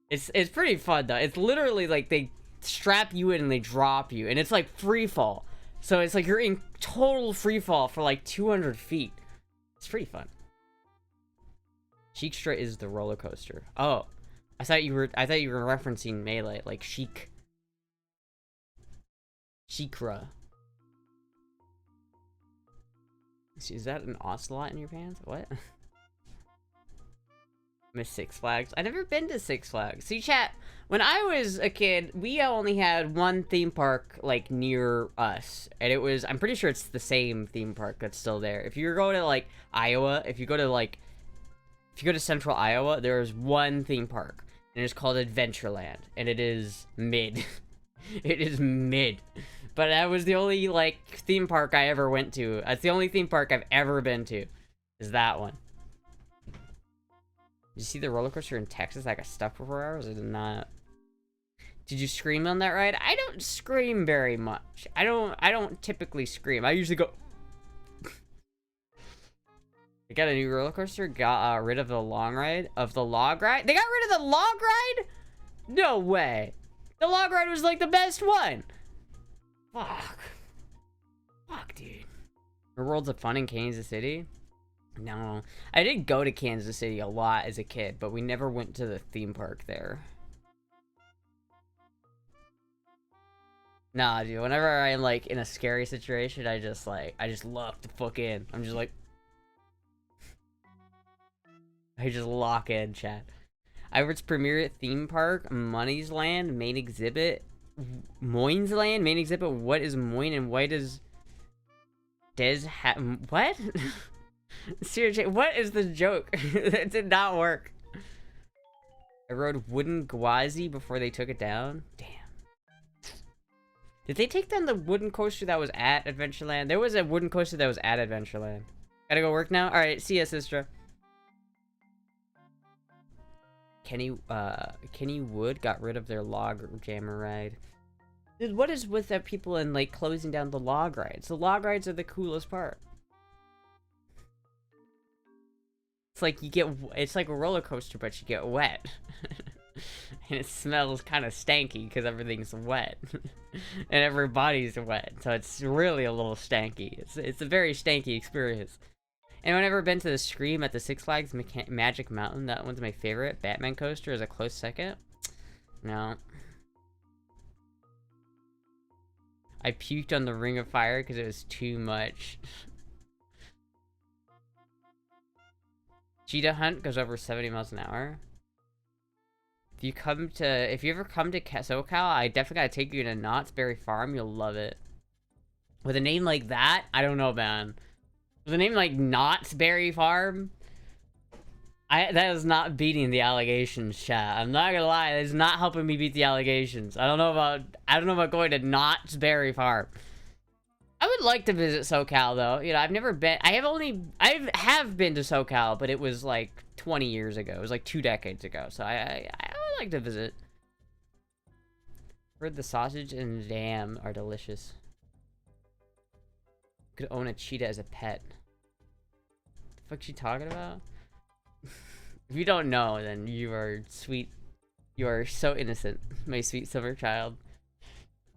It's pretty fun though. It's literally like they strap you in and they drop you, and it's like free fall. So it's like you're in total free fall for like 200 feet. It's pretty fun. Sheekstra is the roller coaster. Oh, I thought you were referencing Melee, like Sheik. Sheikra. Is that an ocelot in your pants? What? Miss Six Flags. I've never been to Six Flags. See, chat, when I was a kid, we only had one theme park, like, near us. And it was, I'm pretty sure it's the same theme park that's still there. If you go to, like, Iowa, if you go to central Iowa, there's one theme park. And it's called Adventureland. And it is mid. It is mid. But that was the only, like, theme park I ever went to. That's the only theme park I've ever been to. Is that one. Did you see the roller coaster in Texas that got stuck for 4 hours? I did not. Did you scream on that ride? I don't scream very much. I don't typically scream. I usually go. They got a new roller coaster. Got rid of the long ride of the log ride. They got rid of the log ride? No way. The log ride was like the best one. Fuck. Fuck, dude. The Worlds of Fun in Kansas City? No. I did go to Kansas City a lot as a kid, but we never went to the theme park there. Nah, dude. Whenever I'm, like, in a scary situation, I just lock the fuck in. I'm just like... I just lock in, chat. Ivert's premier theme park, Money's Land, main exhibit... Moyne's Land, main exhibit. What is Moyne and why does Des have what? Seriously, what is the joke? That did not work. I rode wooden Gwazi before they took it down. Damn. Did they take down the wooden coaster that was at Adventureland? There was a wooden coaster that was at Adventureland. Gotta go work now. All right, see ya, sister. Kenny Wood got rid of their log jammer ride. Dude, what is with that people in, like, closing down the log rides? The log rides are the coolest part. It's like it's like a roller coaster, but you get wet. And it smells kind of stanky because everything's wet. And everybody's wet, so it's really a little stanky. It's a very stanky experience. Anyone ever been to the Scream at the Six Flags Magic Mountain? That one's my favorite. Batman coaster is a close second. No. I puked on the Ring of Fire because it was too much. Cheetah Hunt goes over 70 miles an hour. If you ever come to SoCal, I definitely gotta take you to Knott's Berry Farm. You'll love it. With a name like that, I don't know, man. With a name like Knott's Berry Farm, that is not beating the allegations, chat. I'm not gonna lie, that is not helping me beat the allegations. I don't know about going to Knott's Berry Farm. I would like to visit SoCal though. You know, I've never been. I have been to SoCal, but it was like 20 years ago. It was like 2 decades ago. So I would like to visit. Heard the sausage and jam are delicious. Could own a cheetah as a pet. The fuck's she talking about? If you don't know, then you are sweet. You are so innocent, my sweet summer child.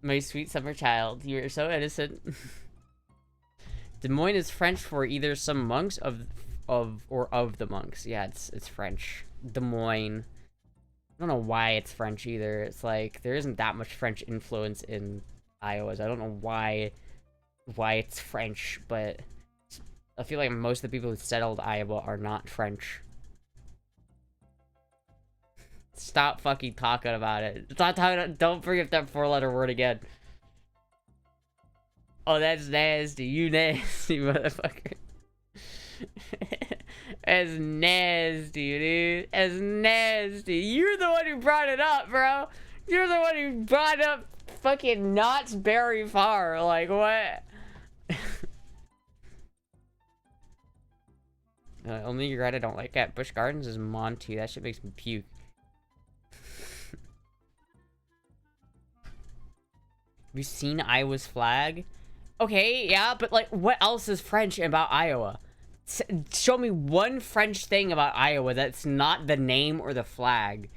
My sweet summer child, you are so innocent. Des Moines is French for either some monks or of the monks. Yeah, it's French. Des Moines. I don't know why it's French either. It's like there isn't that much French influence in Iowa. I don't know why it's French, but I feel like most of the people who settled Iowa are not French. Stop fucking talking about it. Stop talking. Don't bring up that 4-letter word again. Oh, that's nasty. You nasty motherfucker. That's nasty, dude. That's nasty. You're the one who brought it up, bro. You're the one who brought up fucking Knott's Berry Farm. Like, what? Only regret I don't like at Busch Gardens is Monty. That shit makes me puke. Have you seen Iowa's flag? Okay, yeah, but like, what else is French about Iowa? Show me one French thing about Iowa that's not the name or the flag.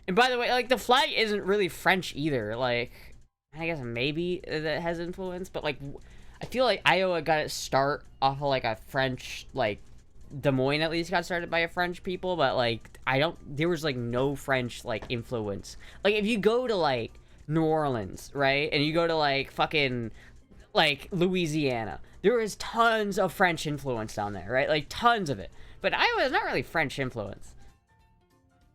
And by the way, like, the flag isn't really French either. Like, I guess maybe that has influence, but like, I feel like Iowa got its start off of like a French, like, Des Moines at least got started by a French people, but like, there was like no French like influence. Like, if you go to like New Orleans, right, and you go to like fucking like Louisiana, there is tons of French influence down there, right? Like tons of it. But Iowa is not really French influence.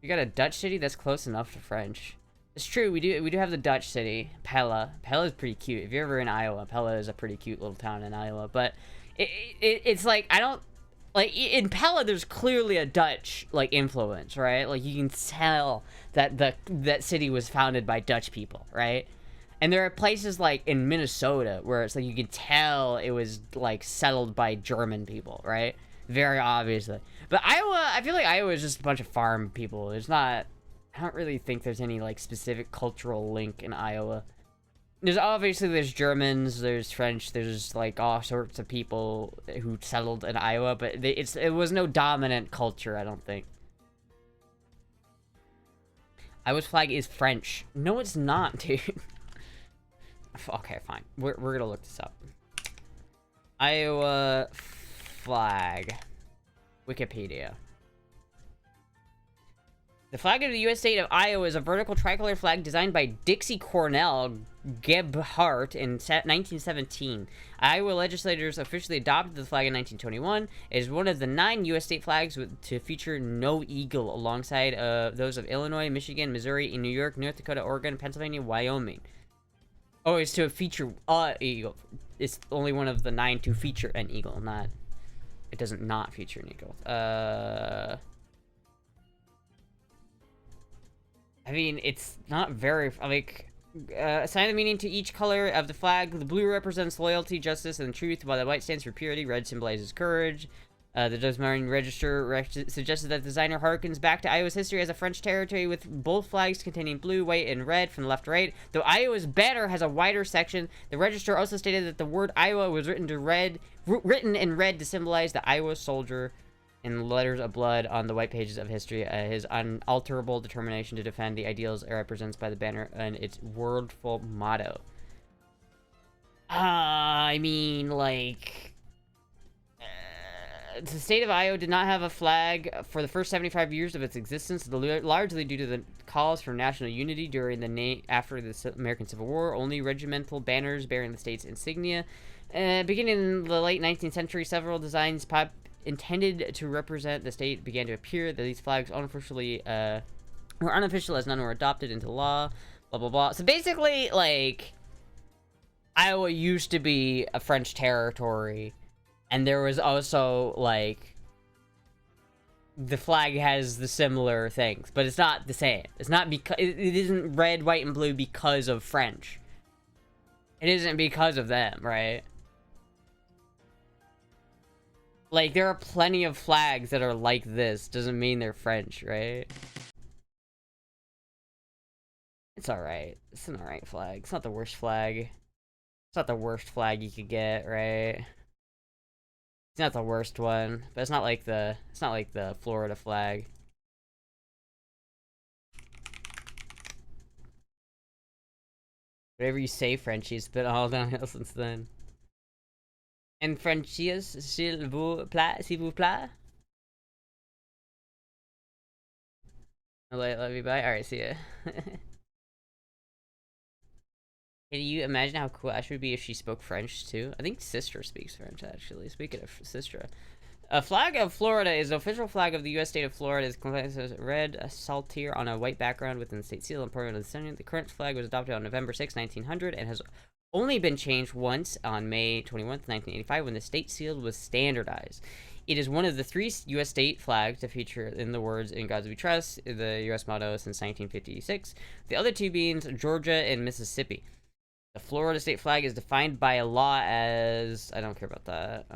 You got a Dutch city that's close enough to French. It's true, we do have the Dutch city, Pella. Pella is pretty cute. If you're ever in Iowa, Pella is a pretty cute little town in Iowa. But it's like, I don't like, in Pella there's clearly a Dutch like influence, right? Like you can tell that that city was founded by Dutch people, right? And there are places like in Minnesota where it's like you can tell it was like settled by German people, right? Very obviously. But Iowa, I feel like Iowa is just a bunch of farm people. There's not, I don't really think there's any like specific cultural link in Iowa. There's Germans, there's French, there's like all sorts of people who settled in Iowa, but it was no dominant culture, I don't think. Iowa's flag is French. No, it's not, dude. Okay, fine. We're gonna look this up. Iowa flag. Wikipedia. The flag of the U.S. state of Iowa is a vertical tricolor flag designed by Dixie Cornell Gebhardt in 1917. Iowa legislators officially adopted the flag in 1921. It is one of the 9 U.S. state flags to feature no eagle alongside those of Illinois, Michigan, Missouri, New York, North Dakota, Oregon, Pennsylvania, Wyoming. Oh, it's to feature eagle. It's only one of the 9 to feature an eagle, not... It doesn't not feature an eagle. I mean, it's not very, like, assign the meaning to each color of the flag. The blue represents loyalty, justice, and truth, while the white stands for purity. Red symbolizes courage. The Des Moines Register suggested that the designer harkens back to Iowa's history as a French territory with both flags containing blue, white, and red from left to right. Though Iowa's banner has a wider section, the Register also stated that the word Iowa was written in red to symbolize the Iowa soldier in letters of blood on the white pages of history. His unalterable determination to defend the ideals it represents by the banner and its wordful motto. I mean, like... the state of Iowa did not have a flag for the first 75 years of its existence, largely due to the calls for national unity during after the American Civil War. Only regimental banners bearing the state's insignia. Beginning in the late 19th century, several designs intended to represent the state began to appear. These flags unofficially were unofficial as none were adopted into law. Blah blah blah. So basically, like, Iowa used to be a French territory, and there was also, like, the flag has the similar things, but it's not the same. It's not because it isn't red, white, and blue because of French. It isn't because of them, right? Like, there are plenty of flags that are like this. Doesn't mean they're French, right? It's alright. It's an alright flag. It's not the worst flag. It's not the worst flag you could get, right? It's not the worst one, but it's not like the Florida flag. Whatever you say, Frenchie, it's been all downhill since then. And Frenchies, s'il vous plaît. Love you, bye. Alright, see ya. Can you imagine how cool Astra would be if she spoke French too? I think Sister speaks French, actually. Speaking of Sister. A flag of Florida is the official flag of the U.S. state of Florida. It's comprised of red saltire on a white background within the state seal and permanent of the Senate. The current flag was adopted on November 6, 1900 and has only been changed once on May 21st, 1985 when the state seal was standardized. It is one of the 3 U.S. state flags to feature in the words "In God We Trust," the U.S. motto since 1956. The other 2 being Georgia and Mississippi. The Florida state flag is defined by a law as... I don't care about that.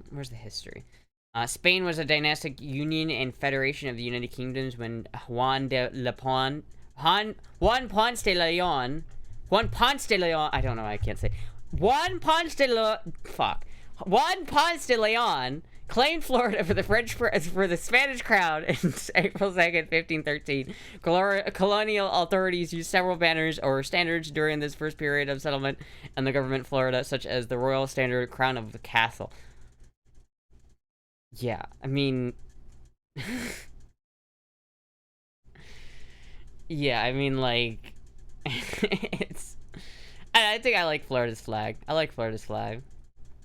Where's the history? Spain was a dynastic union and federation of the United Kingdoms when Juan Ponce de Leon, I don't know, I can't say. Juan Ponce de Leon claimed Florida for the Spanish crown in April 2nd, 1513. Colonial authorities used several banners or standards during this first period of settlement and the government of Florida, such as the royal standard crown of the castle. Yeah, I mean... yeah, I mean, like... it's... I think I like Florida's flag. I like Florida's flag.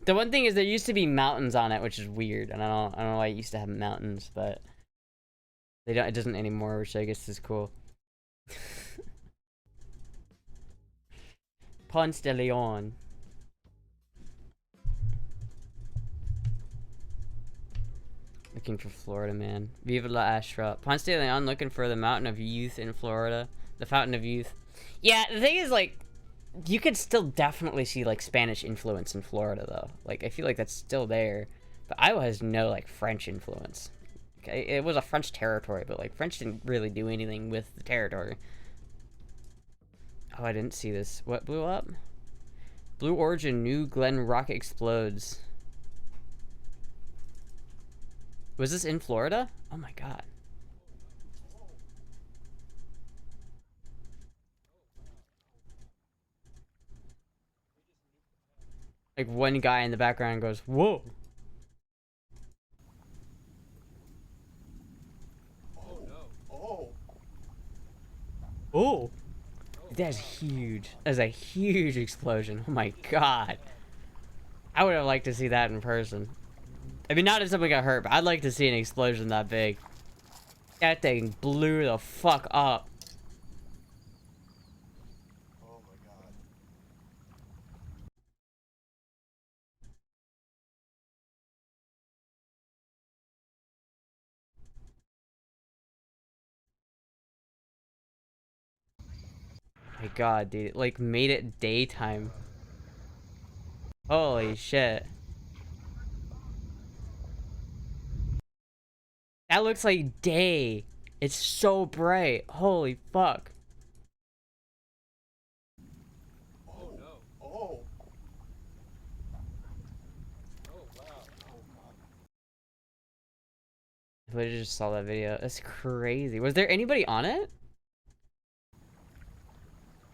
The one thing is there used to be mountains on it, which is weird, and I don't know why it used to have mountains, but it doesn't anymore, which I guess is cool. Ponce de Leon. Looking for Florida, man. Viva la Astra. Ponce de Leon looking for the Mountain of Youth in Florida. The Fountain of Youth. Yeah, the thing is, like, you could still definitely see, like, Spanish influence in Florida, though. Like, I feel like that's still there. But Iowa has no, like, French influence. Okay, it was a French territory, but, like, French didn't really do anything with the territory. Oh, I didn't see this. What blew up? Blue Origin, New Glen rocket explodes. Was this in Florida? Oh my god. Like one guy in the background goes, "Whoa."
Oh no. Oh.
Oh. That's huge. That's a huge explosion. Oh my god. I would have liked to see that in person. I mean, not if someone got hurt, but I'd like to see an explosion that big. That thing blew the fuck up.
Oh my god.
My god, dude. It, like, made it daytime. Holy shit. That looks like day. It's so bright. Holy fuck.
Oh no. Oh. Oh wow. Oh god.
I literally just saw that video. That's crazy. Was there anybody on it?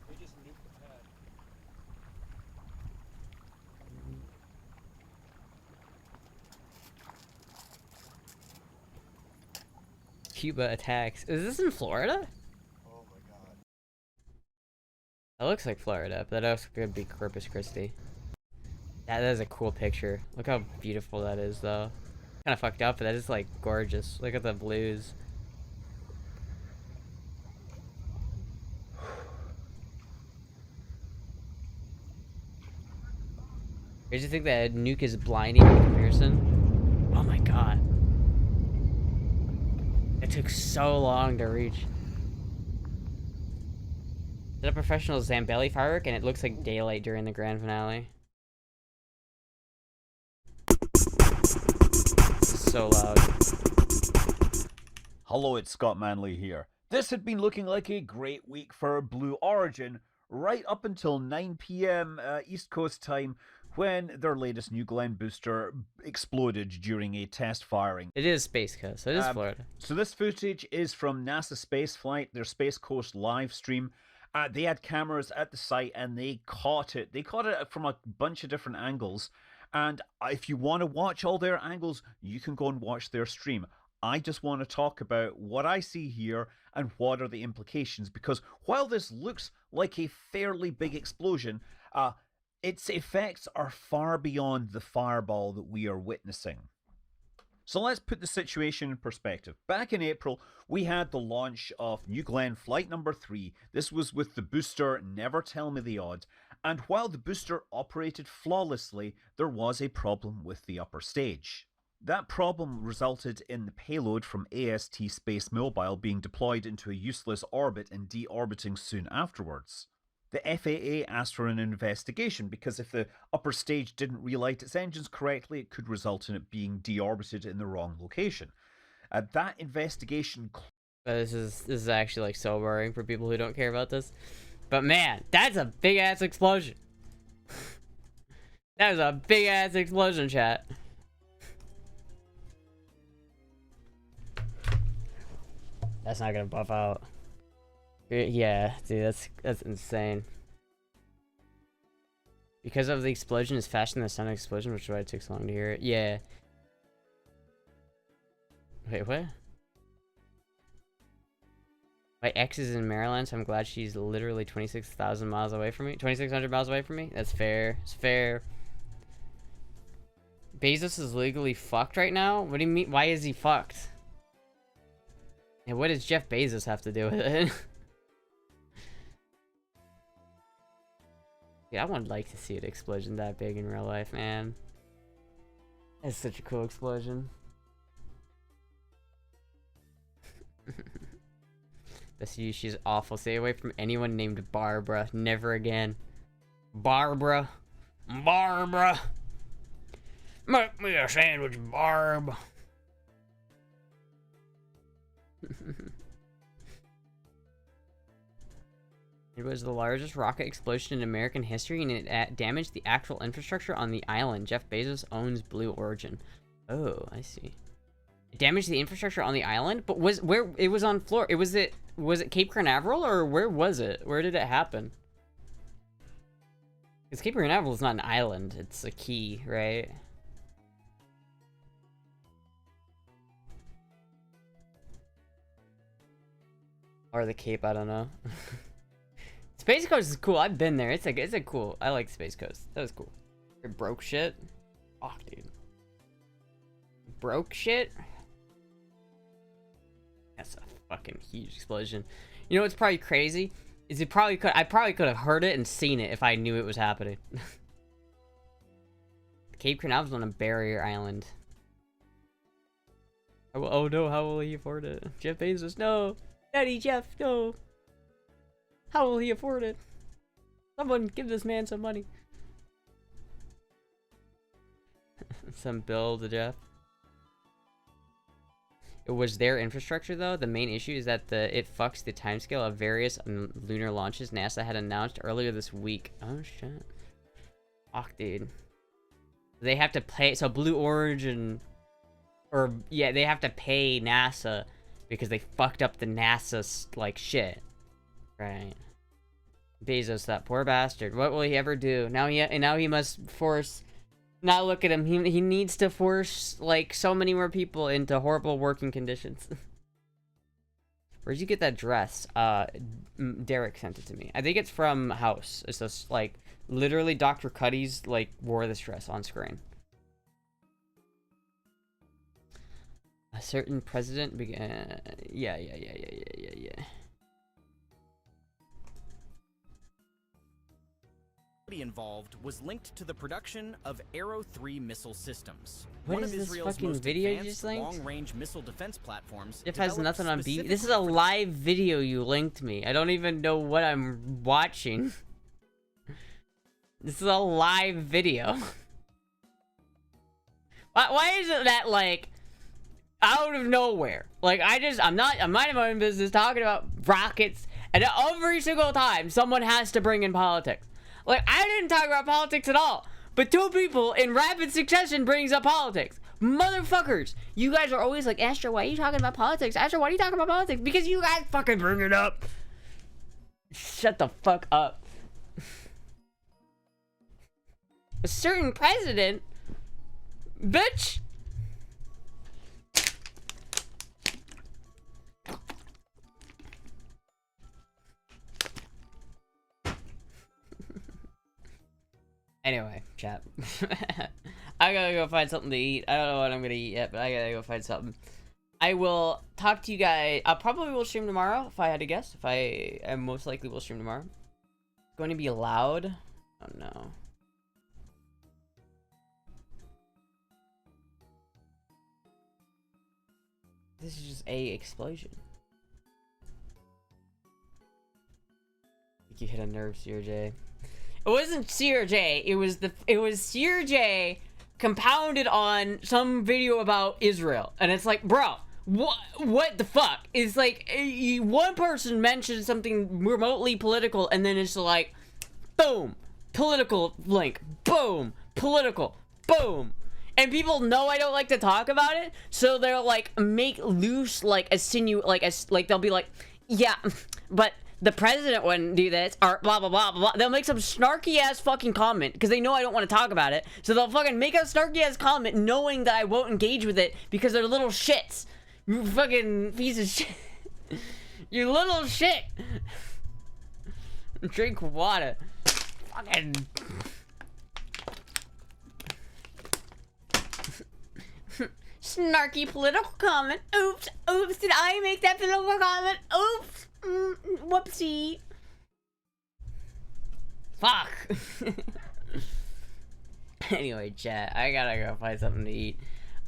They just nuked the pad.
Cuba attacks. Is this in Florida?
Oh my god.
That looks like Florida, but that also could be Corpus Christi. That is a cool picture. Look how beautiful that is, though. Kind of fucked up, but that is, like, gorgeous. Look at the blues. I just think that nuke is blinding in comparison. Oh my god. It took so long to reach. It's a professional Zambelli firework, and it looks like daylight during the grand finale. This is so loud.
Hello, it's Scott Manley here. This had been looking like a great week for Blue Origin, right up until 9 p.m. East Coast time, when their latest New Glenn booster exploded during a test firing.
It is Space Coast, so it is Florida.
So this footage is from NASA Spaceflight, their Space Coast live stream. They had cameras at the site and they caught it. They caught it from a bunch of different angles. And if you want to watch all their angles, you can go and watch their stream. I just want to talk about what I see here and what are the implications, because while this looks like a fairly big explosion, its effects are far beyond the fireball that we are witnessing. So let's put the situation in perspective. Back in April, we had the launch of New Glenn Flight number 3. This was with the booster Never Tell Me the Odd. And while the booster operated flawlessly, there was a problem with the upper stage. That problem resulted in the payload from AST Space Mobile being deployed into a useless orbit and deorbiting soon afterwards. The FAA asked for an investigation because if the upper stage didn't relight its engines correctly, it could result in it being deorbited in the wrong location. That investigation...
This is actually, like, so boring for people who don't care about this. But man, that's a big-ass explosion. That was a big-ass explosion, chat. That's not gonna buff out. Yeah, dude, that's insane. Because of the explosion is faster than the sound of explosion, which is why it took so long to hear it. Yeah. Wait, what? My ex is in Maryland, so I'm glad she's literally 26,000 miles away from me. 2,600 miles away from me? That's fair. It's fair. Bezos is legally fucked right now? What do you mean? Why is he fucked? And what does Jeff Bezos have to do with it? Yeah, I would like to see an explosion that big in real life, man. That's such a cool explosion. That's you, she's awful. Stay away from anyone named Barbara. Never again. Barbara. Barbara. Make me a sandwich, Barb. It was the largest rocket explosion in American history, and it damaged the actual infrastructure on the island. Jeff Bezos owns Blue Origin. Oh, I see. It damaged the infrastructure on the island, but was on Florida? Was it Cape Canaveral, or where was it? Where did it happen? Because Cape Canaveral is not an island, it's a key, right? Or the Cape, I don't know. Space Coast is cool. I've been there. It's a cool. I like Space Coast. That was cool. It broke shit. Fuck, dude. Broke shit. That's a fucking huge explosion. You know what's probably crazy? Is I probably could have heard it and seen it if I knew it was happening. Cape Canaveral's on a barrier island. Oh no, how will he afford it? Jeff Bezos, no! Daddy Jeff, no! How will he afford it? Someone give this man some money. Some bill to Jeff. It was their infrastructure though. The main issue is that it fucks the timescale of various lunar launches NASA had announced earlier this week. Oh shit. Fuck, dude. They have to pay, so Blue Origin, yeah, they have to pay NASA because they fucked up the NASA's like shit. Right. Bezos, that poor bastard. What will he ever do? Now he must force. Now look at him. He needs to force like so many more people into horrible working conditions. Where'd you get that dress? Derek sent it to me. I think it's from House. It's just like literally Dr. Cuddy's like wore this dress on screen. A certain president began. Yeah.
Involved was linked to the production of Arrow 3 missile systems.
What
one
is
of
this
Israel's
fucking
most
video you
advanced
just linked?
long-range missile defense platforms.
Jeff has
developed
nothing on B. This is a
specifically for-
live video you linked me. I don't even know what I'm watching. This is a live video. Why is it that like out of nowhere? Like I'm minding my own business talking about rockets, and every single time someone has to bring in politics. Like, I didn't talk about politics at all, but two people in rapid succession brings up politics. Motherfuckers, you guys are always like, Astra, why are you talking about politics? Astra, why are you talking about politics? Because you guys fucking bring it up. Shut the fuck up. A certain president, bitch. Anyway, chat. I gotta go find something to eat. I don't know what I'm gonna eat yet, but I gotta go find something. I will talk to you guys. I probably will stream tomorrow, if I had to guess. I most likely will stream tomorrow. It's going to be loud. Oh no. This is just a explosion. I think you hit a nerve, CRJ. It wasn't CRJ. It was CRJ compounded on some video about Israel, and it's like, bro, what the fuck? It's like one person mentioned something remotely political, and then it's like, boom, political link, boom, political, boom. And people know I don't like to talk about it, so they'll like make loose like they'll be like, yeah, but the president wouldn't do this, or blah blah blah blah. They'll make some snarky ass fucking comment because they know I don't want to talk about it, so they'll fucking make a snarky ass comment knowing that I won't engage with it because they're little shits. You fucking piece of shit. You little shit. Drink water. Fucking. Snarky political comment. Oops. Oops. Did I make that political comment? Oops. Whoopsie. Fuck. Anyway, chat. I gotta go find something to eat.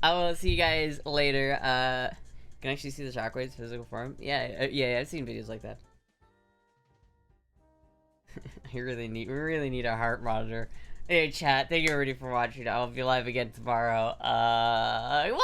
I will see you guys later. Can I actually see the shockwaves physical form? Yeah, I've seen videos like that. We really need a heart monitor. Hey, chat. Thank you already for watching. I'll be live again tomorrow. What?